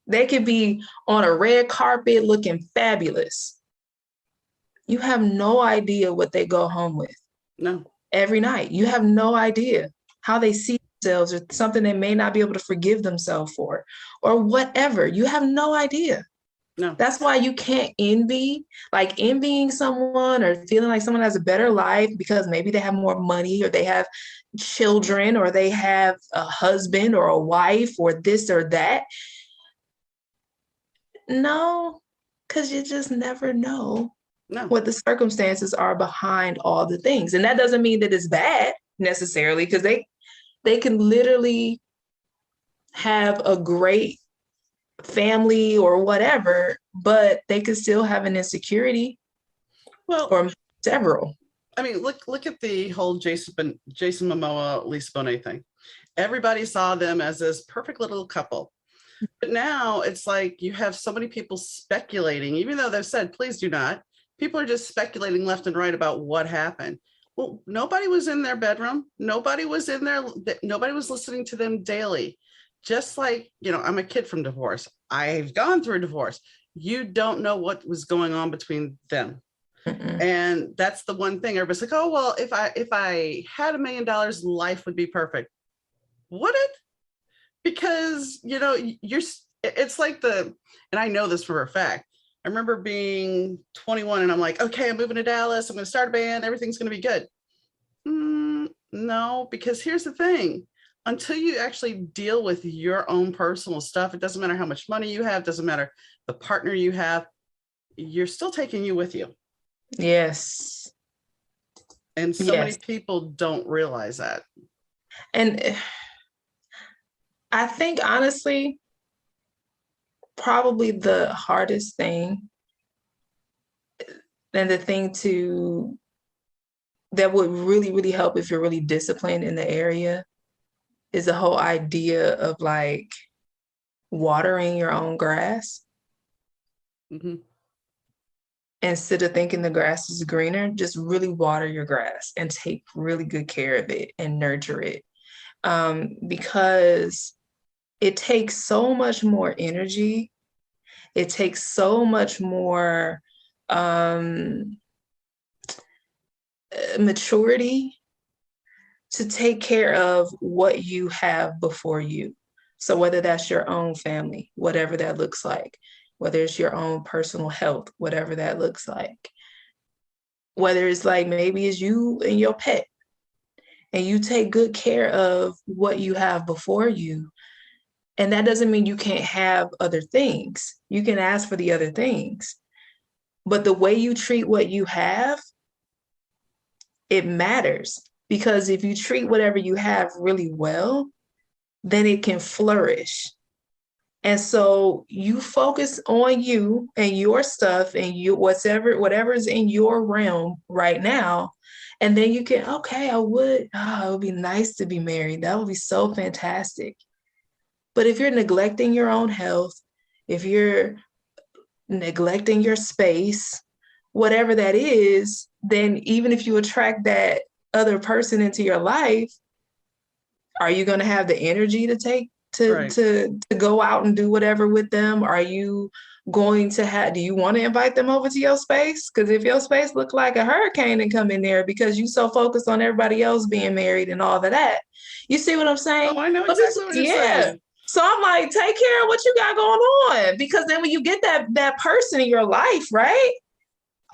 they could be on a red carpet looking fabulous. You have no idea what they go home with. No. Every night. You have no idea how they see themselves, or something they may not be able to forgive themselves for, or whatever. You have no idea. No. That's why you can't envy, like envying someone or feeling like someone has a better life because maybe they have more money or they have children or they have a husband or a wife or this or that. No, because you just never know No. what the circumstances are behind all the things. And that doesn't mean that it's bad necessarily, because they can literally have a great family or whatever, but they could still have an insecurity Well, or several. I mean, look at the whole Jason Momoa, Lisa Bonet thing. Everybody saw them as this perfect little couple. But now it's like you have so many people speculating, even though they've said, please do not. People are just speculating left and right about what happened. Well, nobody was in their bedroom. Nobody was in there. Nobody was listening to them daily. Just like, I'm a kid from divorce. I've gone through a divorce. You don't know what was going on between them. Mm-mm. And that's the one thing everybody's like, oh, well, if I had $1 million, life would be perfect. Would it? Because it's like and I know this for a fact. I remember being 21 and I'm like, okay, I'm moving to Dallas, I'm going to start a band, everything's going to be good. No, because here's the thing, until you actually deal with your own personal stuff, it doesn't matter how much money you have, doesn't matter the partner you have, you're still taking you with you. Yes. And so many people don't realize that. And I think honestly, probably the hardest thing and the thing that would really, really help if you're really disciplined in the area is the whole idea of like watering your own grass. Mm-hmm. Instead of thinking the grass is greener, just really water your grass and take really good care of it and nurture it. Because it takes so much more energy. It takes so much more maturity to take care of what you have before you. So whether that's your own family, whatever that looks like, whether it's your own personal health, whatever that looks like, whether it's like maybe it's you and your pet, and you take good care of what you have before you. And that doesn't mean you can't have other things. You can ask for the other things. But the way you treat what you have, it matters. Because if you treat whatever you have really well, then it can flourish. And so you focus on you and your stuff and whatever is in your realm right now. And then you can, okay, it would be nice to be married. That would be so fantastic. But if you're neglecting your own health, if you're neglecting your space, whatever that is, then even if you attract that other person into your life, are you going to have the energy to take to go out and do whatever with them? Are you going to do you want to invite them over to your space? Because if your space look like a hurricane and come in there because you so focused on everybody else being married and all of that, you see what I'm saying? Oh, I know exactly what you're saying. So I'm like, take care of what you got going on, because then when you get that person in your life, right?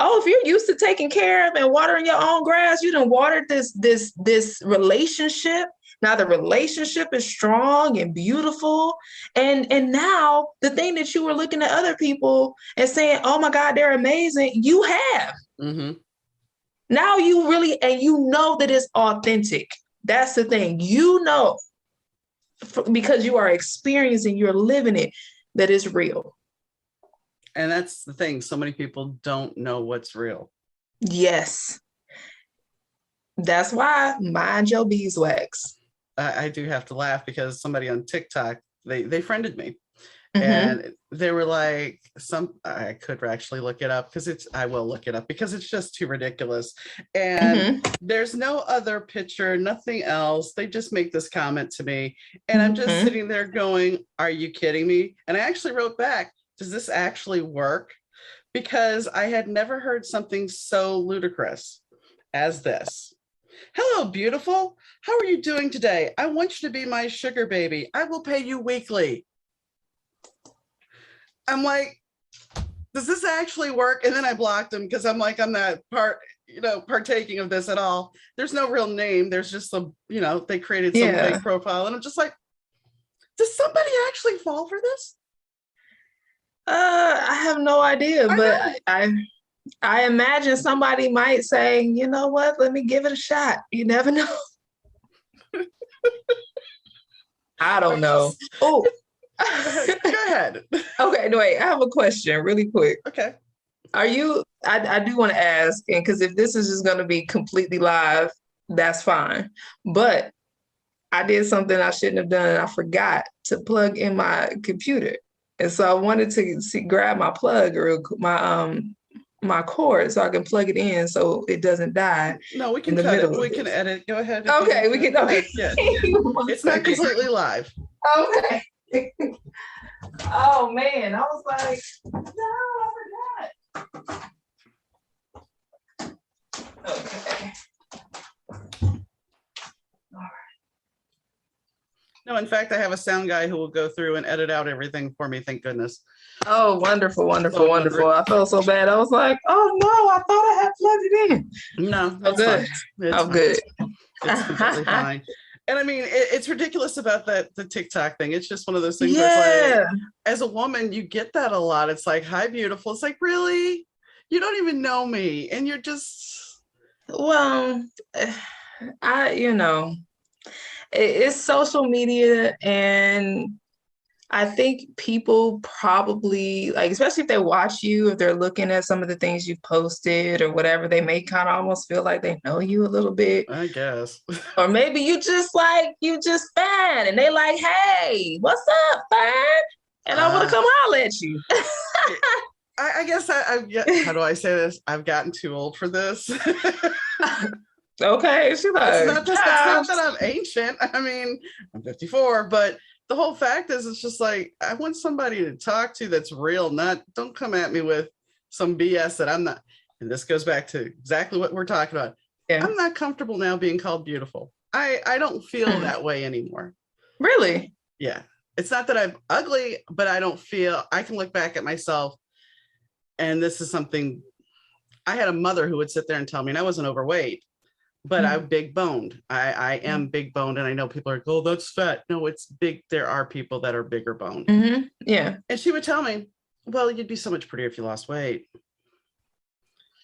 Oh, if you're used to taking care of and watering your own grass, you done watered this relationship. Now the relationship is strong and beautiful. And now the thing that you were looking at other people and saying, oh my God, they're amazing, you have. Mm-hmm. Now you really, and you know that it's authentic. That's the thing. You know, because you are experiencing, you're living it, that is real. And that's the thing. So many people don't know what's real. Yes. That's why mind your beeswax. I do have to laugh because somebody on TikTok, they friended me. Mm-hmm. And they were like, I could actually look it up I will look it up because it's just too ridiculous. And there's no other picture, nothing else. They just make this comment to me. And I'm just sitting there going, are you kidding me? And I actually wrote back, does this actually work? Because I had never heard something so ludicrous as this. Hello, beautiful. How are you doing today? I want you to be my sugar baby. I will pay you weekly. I'm like, does this actually work? And then I blocked him because I'm like, I'm not partaking of this at all. There's no real name. There's just some, they created some fake profile. And I'm just like, does somebody actually fall for this? I have no idea, but I imagine somebody might say, you know what, let me give it a shot. You never know. I don't know. Oh, go ahead. Okay, no, wait, I have a question really quick. Okay. I do want to ask, and because if this is just going to be completely live, that's fine. But I did something I shouldn't have done, and I forgot to plug in my computer. And so I wanted to grab my plug or my cord so I can plug it in so it doesn't die. No, we can cut it. We can edit. Go ahead. Okay, we can. Okay. Yeah. It's not completely live. Okay. Oh man, I was like, no, I forgot. Okay. No, in fact, I have a sound guy who will go through and edit out everything for me. Thank goodness. Oh, wonderful, wonderful, so wonderful. I felt so bad. I was like, oh no, I thought I had plugged it in. No, that's good. I'm good. It's completely fine. And I mean, it's ridiculous about the TikTok thing. It's just one of those things where it's like, as a woman, you get that a lot. It's like, hi, beautiful. It's like, really? You don't even know me. And you're just. Well, it's social media. And I think people probably, like, especially if they watch you, if they're looking at some of the things you've posted or whatever, they may kind of almost feel like they know you a little bit. I guess. Or maybe you just fan and they like, hey, what's up, fan? And I want to come holler at you. I guess how do I say this? I've gotten too old for this. Okay. She's like, it's not that I'm ancient. I mean, I'm 54, but the whole fact is, it's just like, I want somebody to talk to that's real, don't come at me with some BS that I'm not. And this goes back to exactly what we're talking about. Yeah. I'm not comfortable now being called beautiful. I don't feel that way anymore. Really? Yeah. It's not that I'm ugly, but I don't feel, I can look back at myself. And this is something, I had a mother who would sit there and tell me, and I wasn't overweight, but I'm big boned. I am big boned, and I know people are like, oh, that's fat. No, it's big. There are people that are bigger boned. Mm-hmm. Yeah. And she would tell me, well, you'd be so much prettier if you lost weight.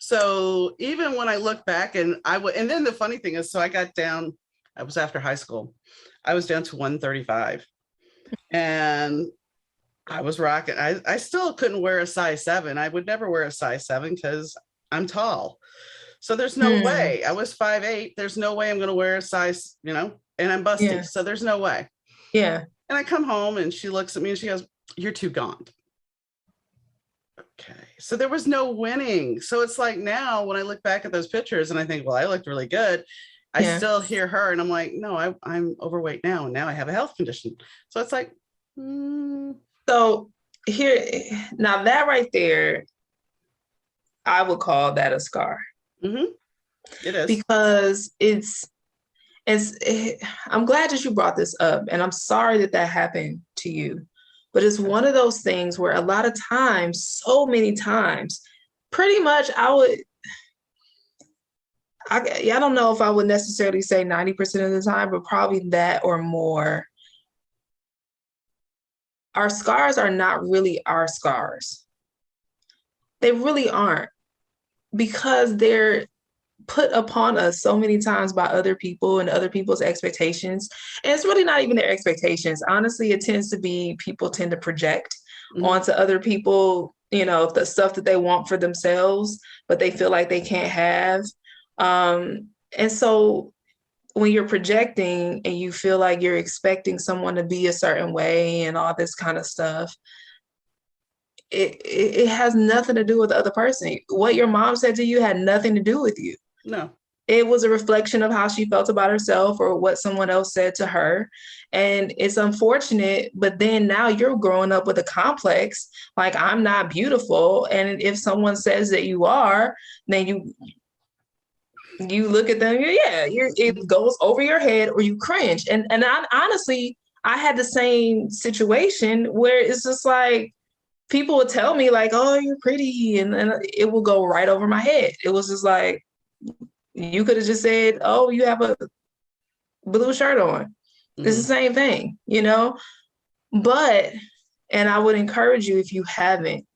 So even when I look back, and then the funny thing is, so I got down, I was after high school. I was down to 135 and I was rocking. I still couldn't wear a size 7. I would never wear a size 7 because I'm tall. So there's no way. I was 5'8". There's no way I'm going to wear a size, and I'm busty. Yeah. So there's no way. Yeah. And I come home and she looks at me and she goes, you're too gaunt. Okay. So there was no winning. So it's like now when I look back at those pictures and I think, well, I looked really good. I still hear her and I'm like, no, I'm overweight now. And now I have a health condition. So it's like. So here, now that right there, I would call that a scar. Mm-hmm. It is. Because I'm glad that you brought this up, and I'm sorry that happened to you, but it's one of those things where a lot of times, so many times, pretty much I don't know if I would necessarily say 90% of the time, but probably that or more. Our scars are not really our scars. They really aren't, because they're put upon us so many times by other people and other people's expectations. And it's really not even their expectations. Honestly, it tends to be people tend to project onto other people, the stuff that they want for themselves, but they feel like they can't have. And so when you're projecting and you feel like you're expecting someone to be a certain way and all this kind of stuff, it has nothing to do with the other person. What your mom said to you had nothing to do with you. No. It was a reflection of how she felt about herself or what someone else said to her. And it's unfortunate, but then now you're growing up with a complex, like, I'm not beautiful. And if someone says that you are, then you look at them, it goes over your head or you cringe. And honestly, I had the same situation where it's just like, people would tell me like, oh, you're pretty. And it will go right over my head. It was just like, you could have just said, oh, you have a blue shirt on. It's the same thing, you know? But, and I would encourage you, if you haven't,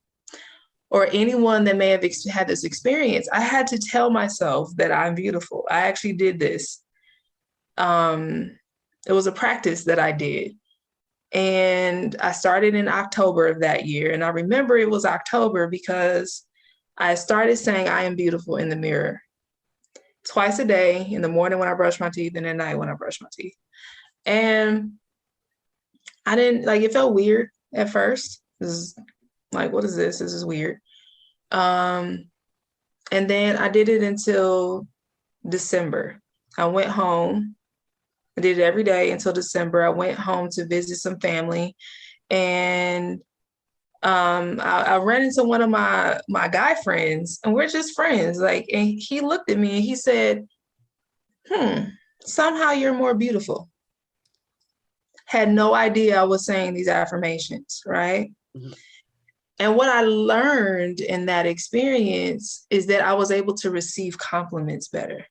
or anyone that may have had this experience, I had to tell myself that I'm beautiful. I actually did this. It was a practice that I did. And I started in October of that year. And I remember it was October because I started saying, I am beautiful in the mirror twice a day, in the morning when I brush my teeth and at night when I brush my teeth. And I didn't like, it felt weird at first. This is like, what is this? This is weird. And then I did it until December. I went home. I did it every day until December. I went home to visit some family, and I ran into one of my guy friends, and we're just friends. Like, and he looked at me and he said, somehow you're more beautiful. Had no idea I was saying these affirmations, right? Mm-hmm. And what I learned in that experience is that I was able to receive compliments better.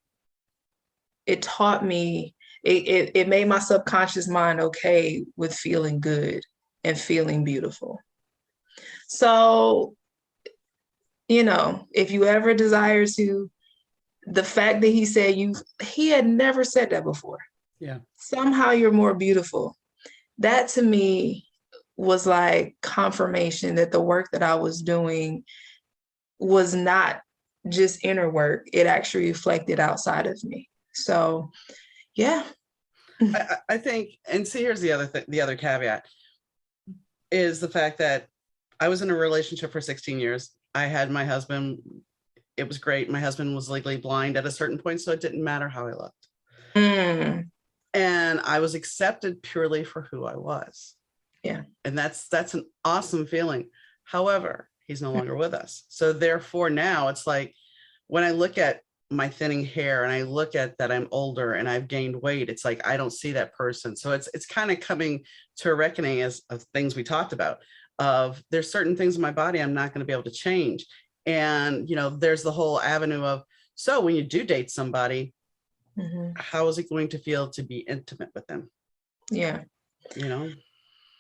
It taught me, it made my subconscious mind okay with feeling good and feeling beautiful. So, you know, if you ever desire to, the fact that he said he had never said that before. Yeah. Somehow you're more beautiful. That to me was like confirmation that the work that I was doing was not just inner work. It actually reflected outside of me. So, yeah. I think, and see, here's the other caveat is the fact that I was in a relationship for 16 years. I had my husband. It was great. My husband was legally blind at a certain point, so it didn't matter how I looked. And I was accepted purely for who I was. Yeah. And that's an awesome feeling. However, he's no longer with us. So therefore now it's like, when I look at my thinning hair and I look at that I'm older and I've gained weight, it's like, I don't see that person. So it's kind of coming to a reckoning of things we talked about, of there's certain things in my body I'm not going to be able to change. And, you know, there's the whole avenue of, so when you do date somebody, how is it going to feel to be intimate with them? Yeah. You know?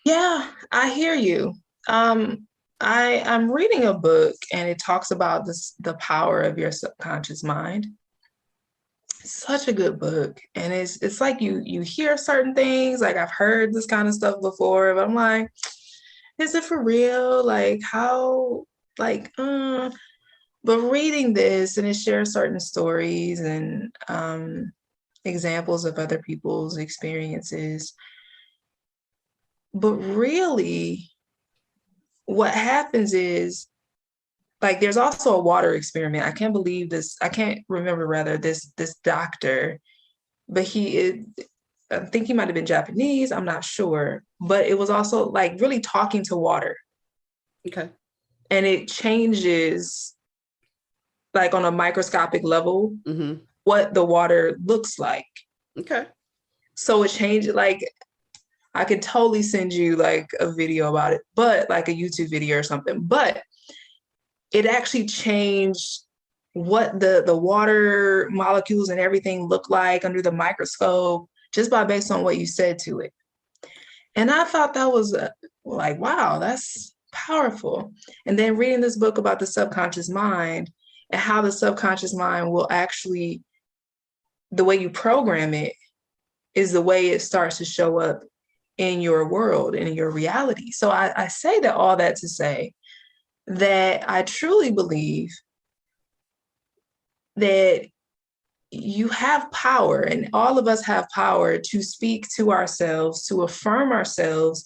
Yeah, I hear you. I'm reading a book and it talks about the power of your subconscious mind. Such a good book. And it's like you hear certain things, like I've heard this kind of stuff before, but I'm like, is it for real? Like how, like, but reading this, and it shares certain stories and examples of other people's experiences. But really, what happens is, like, there's also a water experiment. I can't remember this doctor, but I think he might have been Japanese. I'm not sure. But it was also like really talking to water. Okay. And it changes, like on a microscopic level, what the water looks like. Okay. So it changed, like, I could totally send you like a video about it, but like a YouTube video or something. But it actually changed what the water molecules and everything look like under the microscope, just based on what you said to it. And I thought that was like, wow, that's powerful. And then reading this book about the subconscious mind and how the subconscious mind will actually, the way you program it is the way it starts to show up in your world and in your reality. So I say that all that to say that I truly believe that you have power, and all of us have power to speak to ourselves, to affirm ourselves,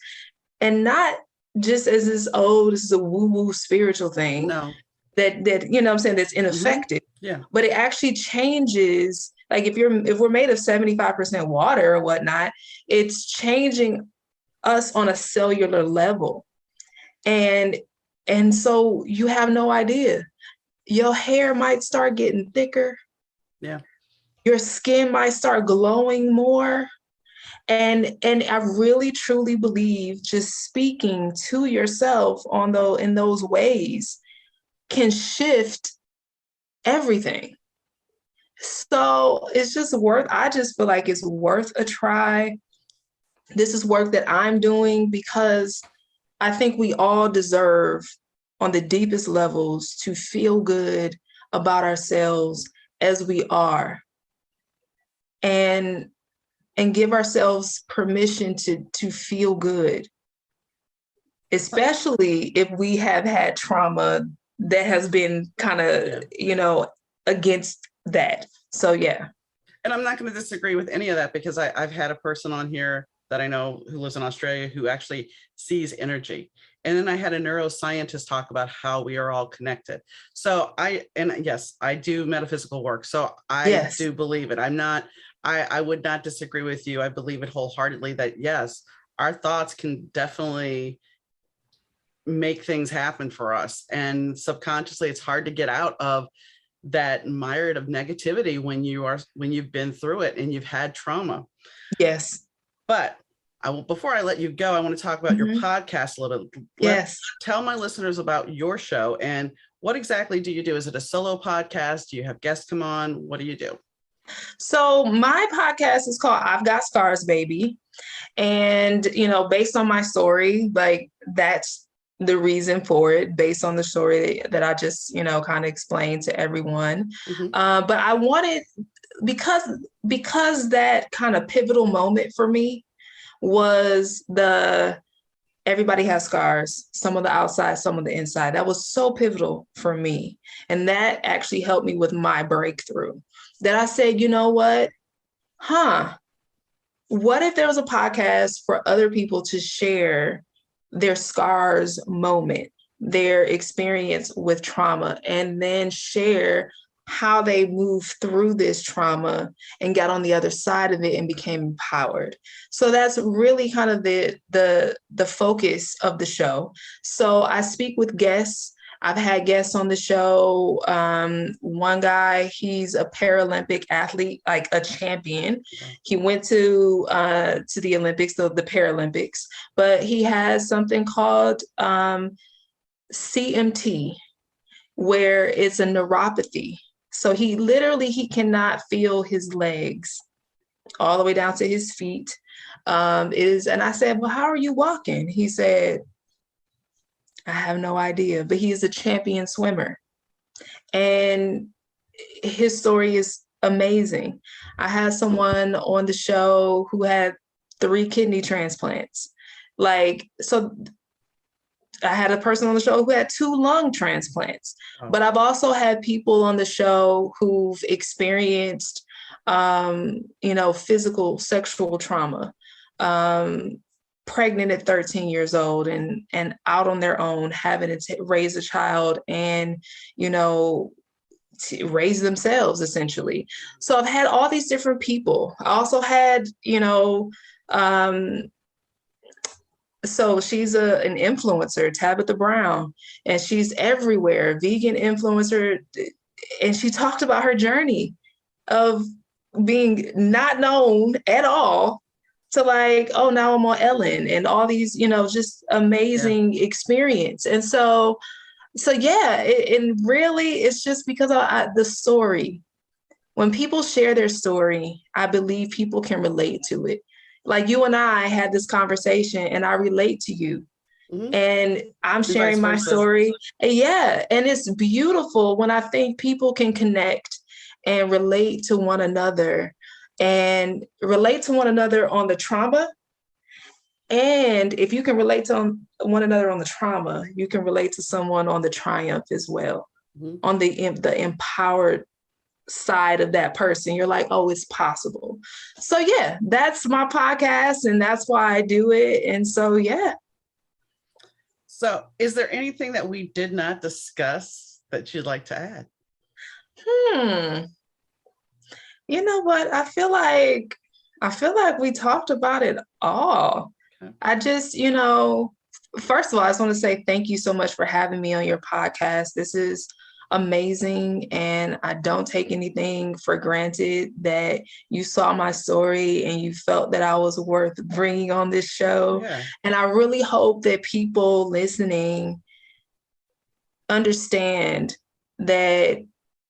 and not just as this, oh, this is a woo-woo spiritual thing. No. That you know what I'm saying, that's ineffective. Yeah. But it actually changes, like if we're made of 75% water or whatnot, it's changing us on a cellular level. And so you have no idea. Your hair might start getting thicker. Yeah. Your skin might start glowing more. And I really truly believe just speaking to yourself in those ways can shift everything. So I just feel like it's worth a try. This is work that I'm doing because I think we all deserve, on the deepest levels, to feel good about ourselves as we are, and give ourselves permission to feel good, especially if we have had trauma that has been kind of, against that. So, yeah. And I'm not going to disagree with any of that, because I've had a person on here that I know who lives in Australia who actually sees energy. And then I had a neuroscientist talk about how we are all connected. So yes, I do metaphysical work. So I Yes. do believe it. I would not disagree with you. I believe it wholeheartedly that yes, our thoughts can definitely make things happen for us. And subconsciously, it's hard to get out of that mire of negativity when you've been through it and you've had trauma. Yes. But before I let you go, I want to talk about your podcast a little. Yes. Tell my listeners about your show and what exactly do you do? Is it a solo podcast? Do you have guests come on? What do you do? So my podcast is called I've Got Scars, Baby. And, based on my story, like that's the reason for it, based on the story that I just, kind of explained to everyone. But I wanted, because that kind of pivotal moment for me was everybody has scars, some of the outside, some of the inside. That was so pivotal for me. And that actually helped me with my breakthrough. That I said, you know what? What if there was a podcast for other people to share their scars moment, their experience with trauma, and then share how they moved through this trauma and got on the other side of it and became empowered. So that's really kind of the focus of the show. So I speak with guests. I've had guests on the show. One guy, he's a Paralympic athlete, like a champion. He went to the Olympics, the Paralympics, but he has something called CMT, where it's a neuropathy. So he cannot feel his legs all the way down to his feet. And I said, well, how are you walking? He said, I have no idea, but he's a champion swimmer. And his story is amazing. I had someone on the show who had 3 kidney transplants. So I had a person on the show who had 2 lung transplants, but I've also had people on the show who've experienced, physical, sexual trauma, pregnant at 13 years old and out on their own, having to raise a child and, to raise themselves essentially. So I've had all these different people. I also had, so she's an influencer, Tabitha Brown, and she's everywhere, vegan influencer. And she talked about her journey of being not known at all to now I'm on Ellen and all these, just amazing experience. And so yeah, and really it's just because the story, when people share their story, I believe people can relate to it. Like you and I had this conversation and I relate to you and I'm sharing my story. Yeah. And it's beautiful when I think people can connect and relate to one another on the trauma. And if you can relate to one another on the trauma, you can relate to someone on the triumph as well, on the empowered side of that person. You're like, oh, it's possible. So yeah, that's my podcast and that's why I do it. And so, yeah. So is there anything that we did not discuss that you'd like to add? You know what? I feel like we talked about it all. Okay. I just, first of all, I just want to say thank you so much for having me on your podcast. This is amazing. And I don't take anything for granted that you saw my story and you felt that I was worth bringing on this show. Yeah. And I really hope that people listening understand that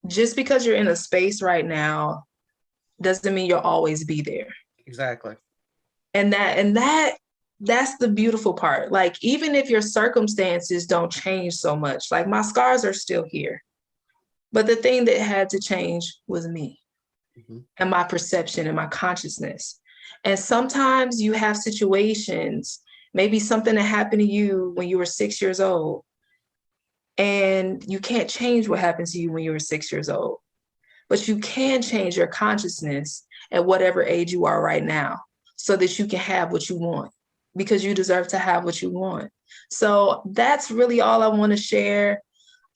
just because you're in a space right now doesn't mean you'll always be there. Exactly. And that's the beautiful part. Like, even if your circumstances don't change so much, like my scars are still here. But the thing that had to change was me and my perception and my consciousness. And sometimes you have situations, maybe something that happened to you when you were 6 years old, and you can't change what happened to you when you were 6 years old, but you can change your consciousness at whatever age you are right now so that you can have what you want, because you deserve to have what you want. So that's really all I want to share.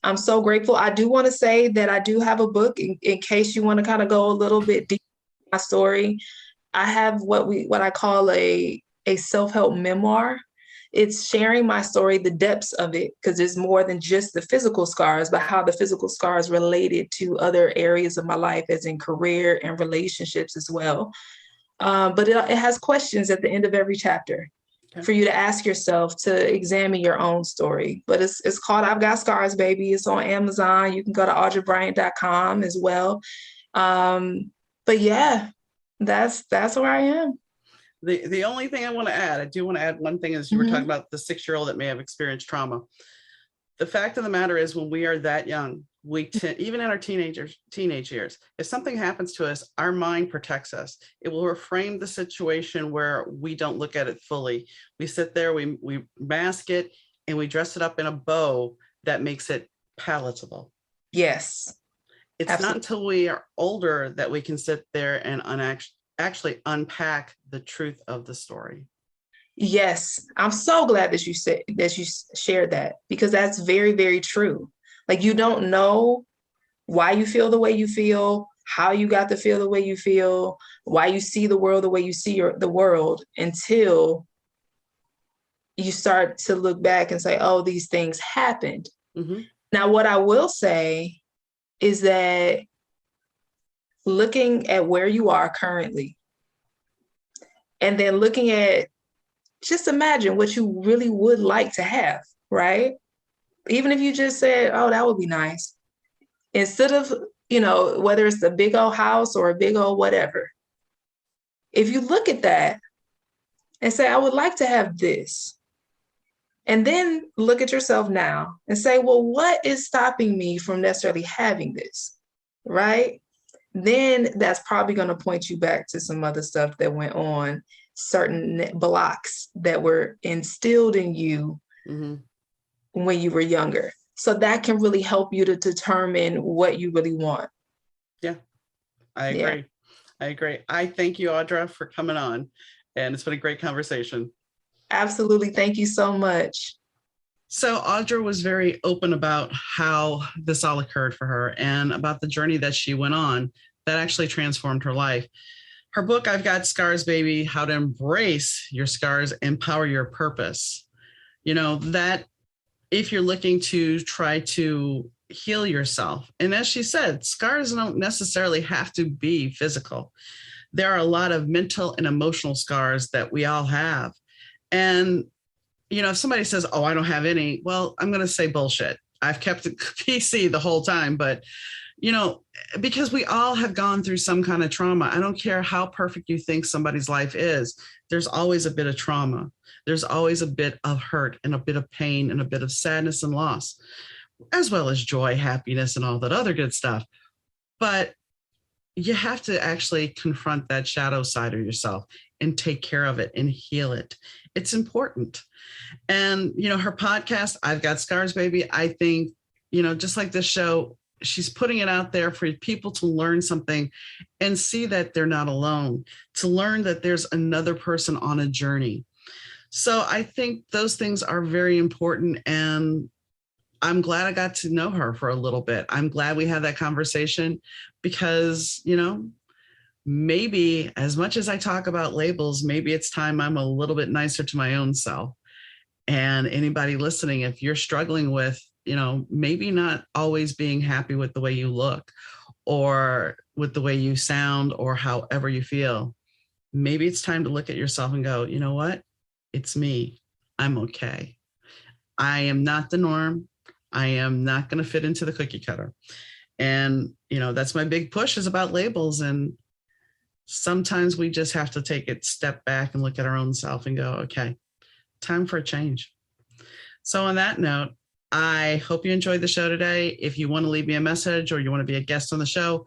I'm so grateful. I do want to say that I do have a book in case you want to kind of go a little bit deep in my story. I have what I call a self-help memoir. It's sharing my story, the depths of it, because it's more than just the physical scars, but how the physical scars related to other areas of my life, as in career and relationships as well. But it has questions at the end of every chapter for you to ask yourself, to examine your own story. But it's called I've Got Scars, Baby. It's on Amazon. You can go to audrabryant.com as well. But yeah, that's where I am. The only thing I do want to add one thing, is you were talking about the 6-year-old that may have experienced trauma. The fact of the matter is, when we are that young, even in our teenage years, if something happens to us, our mind protects us. It will reframe the situation where we don't look at it fully. We sit there, we mask it, and we dress it up in a bow that makes it palatable. Yes. It's Absolutely. not until we are older that we can sit there and actually unpack the truth of the story. Yes, I'm so glad that you shared that, because that's very, very true. Like, you don't know why you feel the way you feel, how you got to feel the way you feel, why you see the world the way you see the world, until you start to look back and say, oh, these things happened. Now, what I will say is that looking at where you are currently, and then looking at, just imagine what you really would like to have, right? Even if you just said, oh, that would be nice. Instead of, whether it's a big old house or a big old whatever, if you look at that and say, I would like to have this, and then look at yourself now and say, well, what is stopping me from necessarily having this, right? Then that's probably going to point you back to some other stuff that went on, certain blocks that were instilled in you when you were younger. So that can really help you to determine what you really want. Yeah, I agree. Yeah. I agree. I thank you, Audra, for coming on. And it's been a great conversation. Absolutely. Thank you so much. So Audra was very open about how this all occurred for her and about the journey that she went on that actually transformed her life. Her book, I've Got Scars, Baby, How to Embrace Your Scars, Empower Your Purpose. That if you're looking to try to heal yourself, and as she said, scars don't necessarily have to be physical. There are a lot of mental and emotional scars that we all have. And, if somebody says, oh, I don't have any, well, I'm going to say bullshit. I've kept it PC the whole time, but because we all have gone through some kind of trauma. I don't care how perfect you think somebody's life is. There's always a bit of trauma. There's always a bit of hurt and a bit of pain and a bit of sadness and loss, as well as joy, happiness, and all that other good stuff. But you have to actually confront that shadow side of yourself and take care of it and heal it. It's important. And, her podcast, I've Got Scars, Baby, I think, just like this show, she's putting it out there for people to learn something and see that they're not alone, to learn that there's another person on a journey. So I think those things are very important. And I'm glad I got to know her for a little bit. I'm glad we had that conversation because, maybe as much as I talk about labels, maybe it's time I'm a little bit nicer to my own self. And anybody listening, if you're struggling with maybe not always being happy with the way you look or with the way you sound or however you feel. Maybe it's time to look at yourself and go, you know what? It's me. I'm okay. I am not the norm. I am not going to fit into the cookie cutter. And, that's my big push is about labels. And sometimes we just have to take a step back and look at our own self and go, okay, time for a change. So on that note, I hope you enjoyed the show today. If you want to leave me a message or you want to be a guest on the show,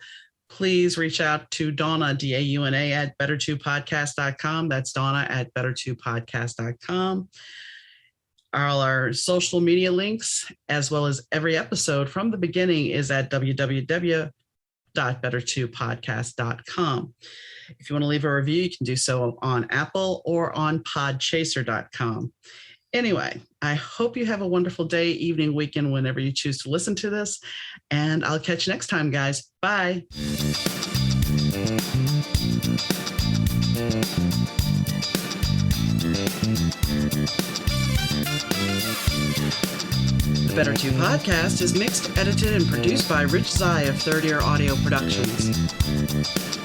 please reach out to Donna, Dauna, at better2podcast.com. That's Donna at better2podcast.com. All our social media links, as well as every episode from the beginning, is at www.better2podcast.com. If you want to leave a review, you can do so on Apple or on podchaser.com. Anyway, I hope you have a wonderful day, evening, weekend, whenever you choose to listen to this. And I'll catch you next time, guys. Bye. The Better 2 podcast is mixed, edited, and produced by Rich Zai of Third Ear Audio Productions.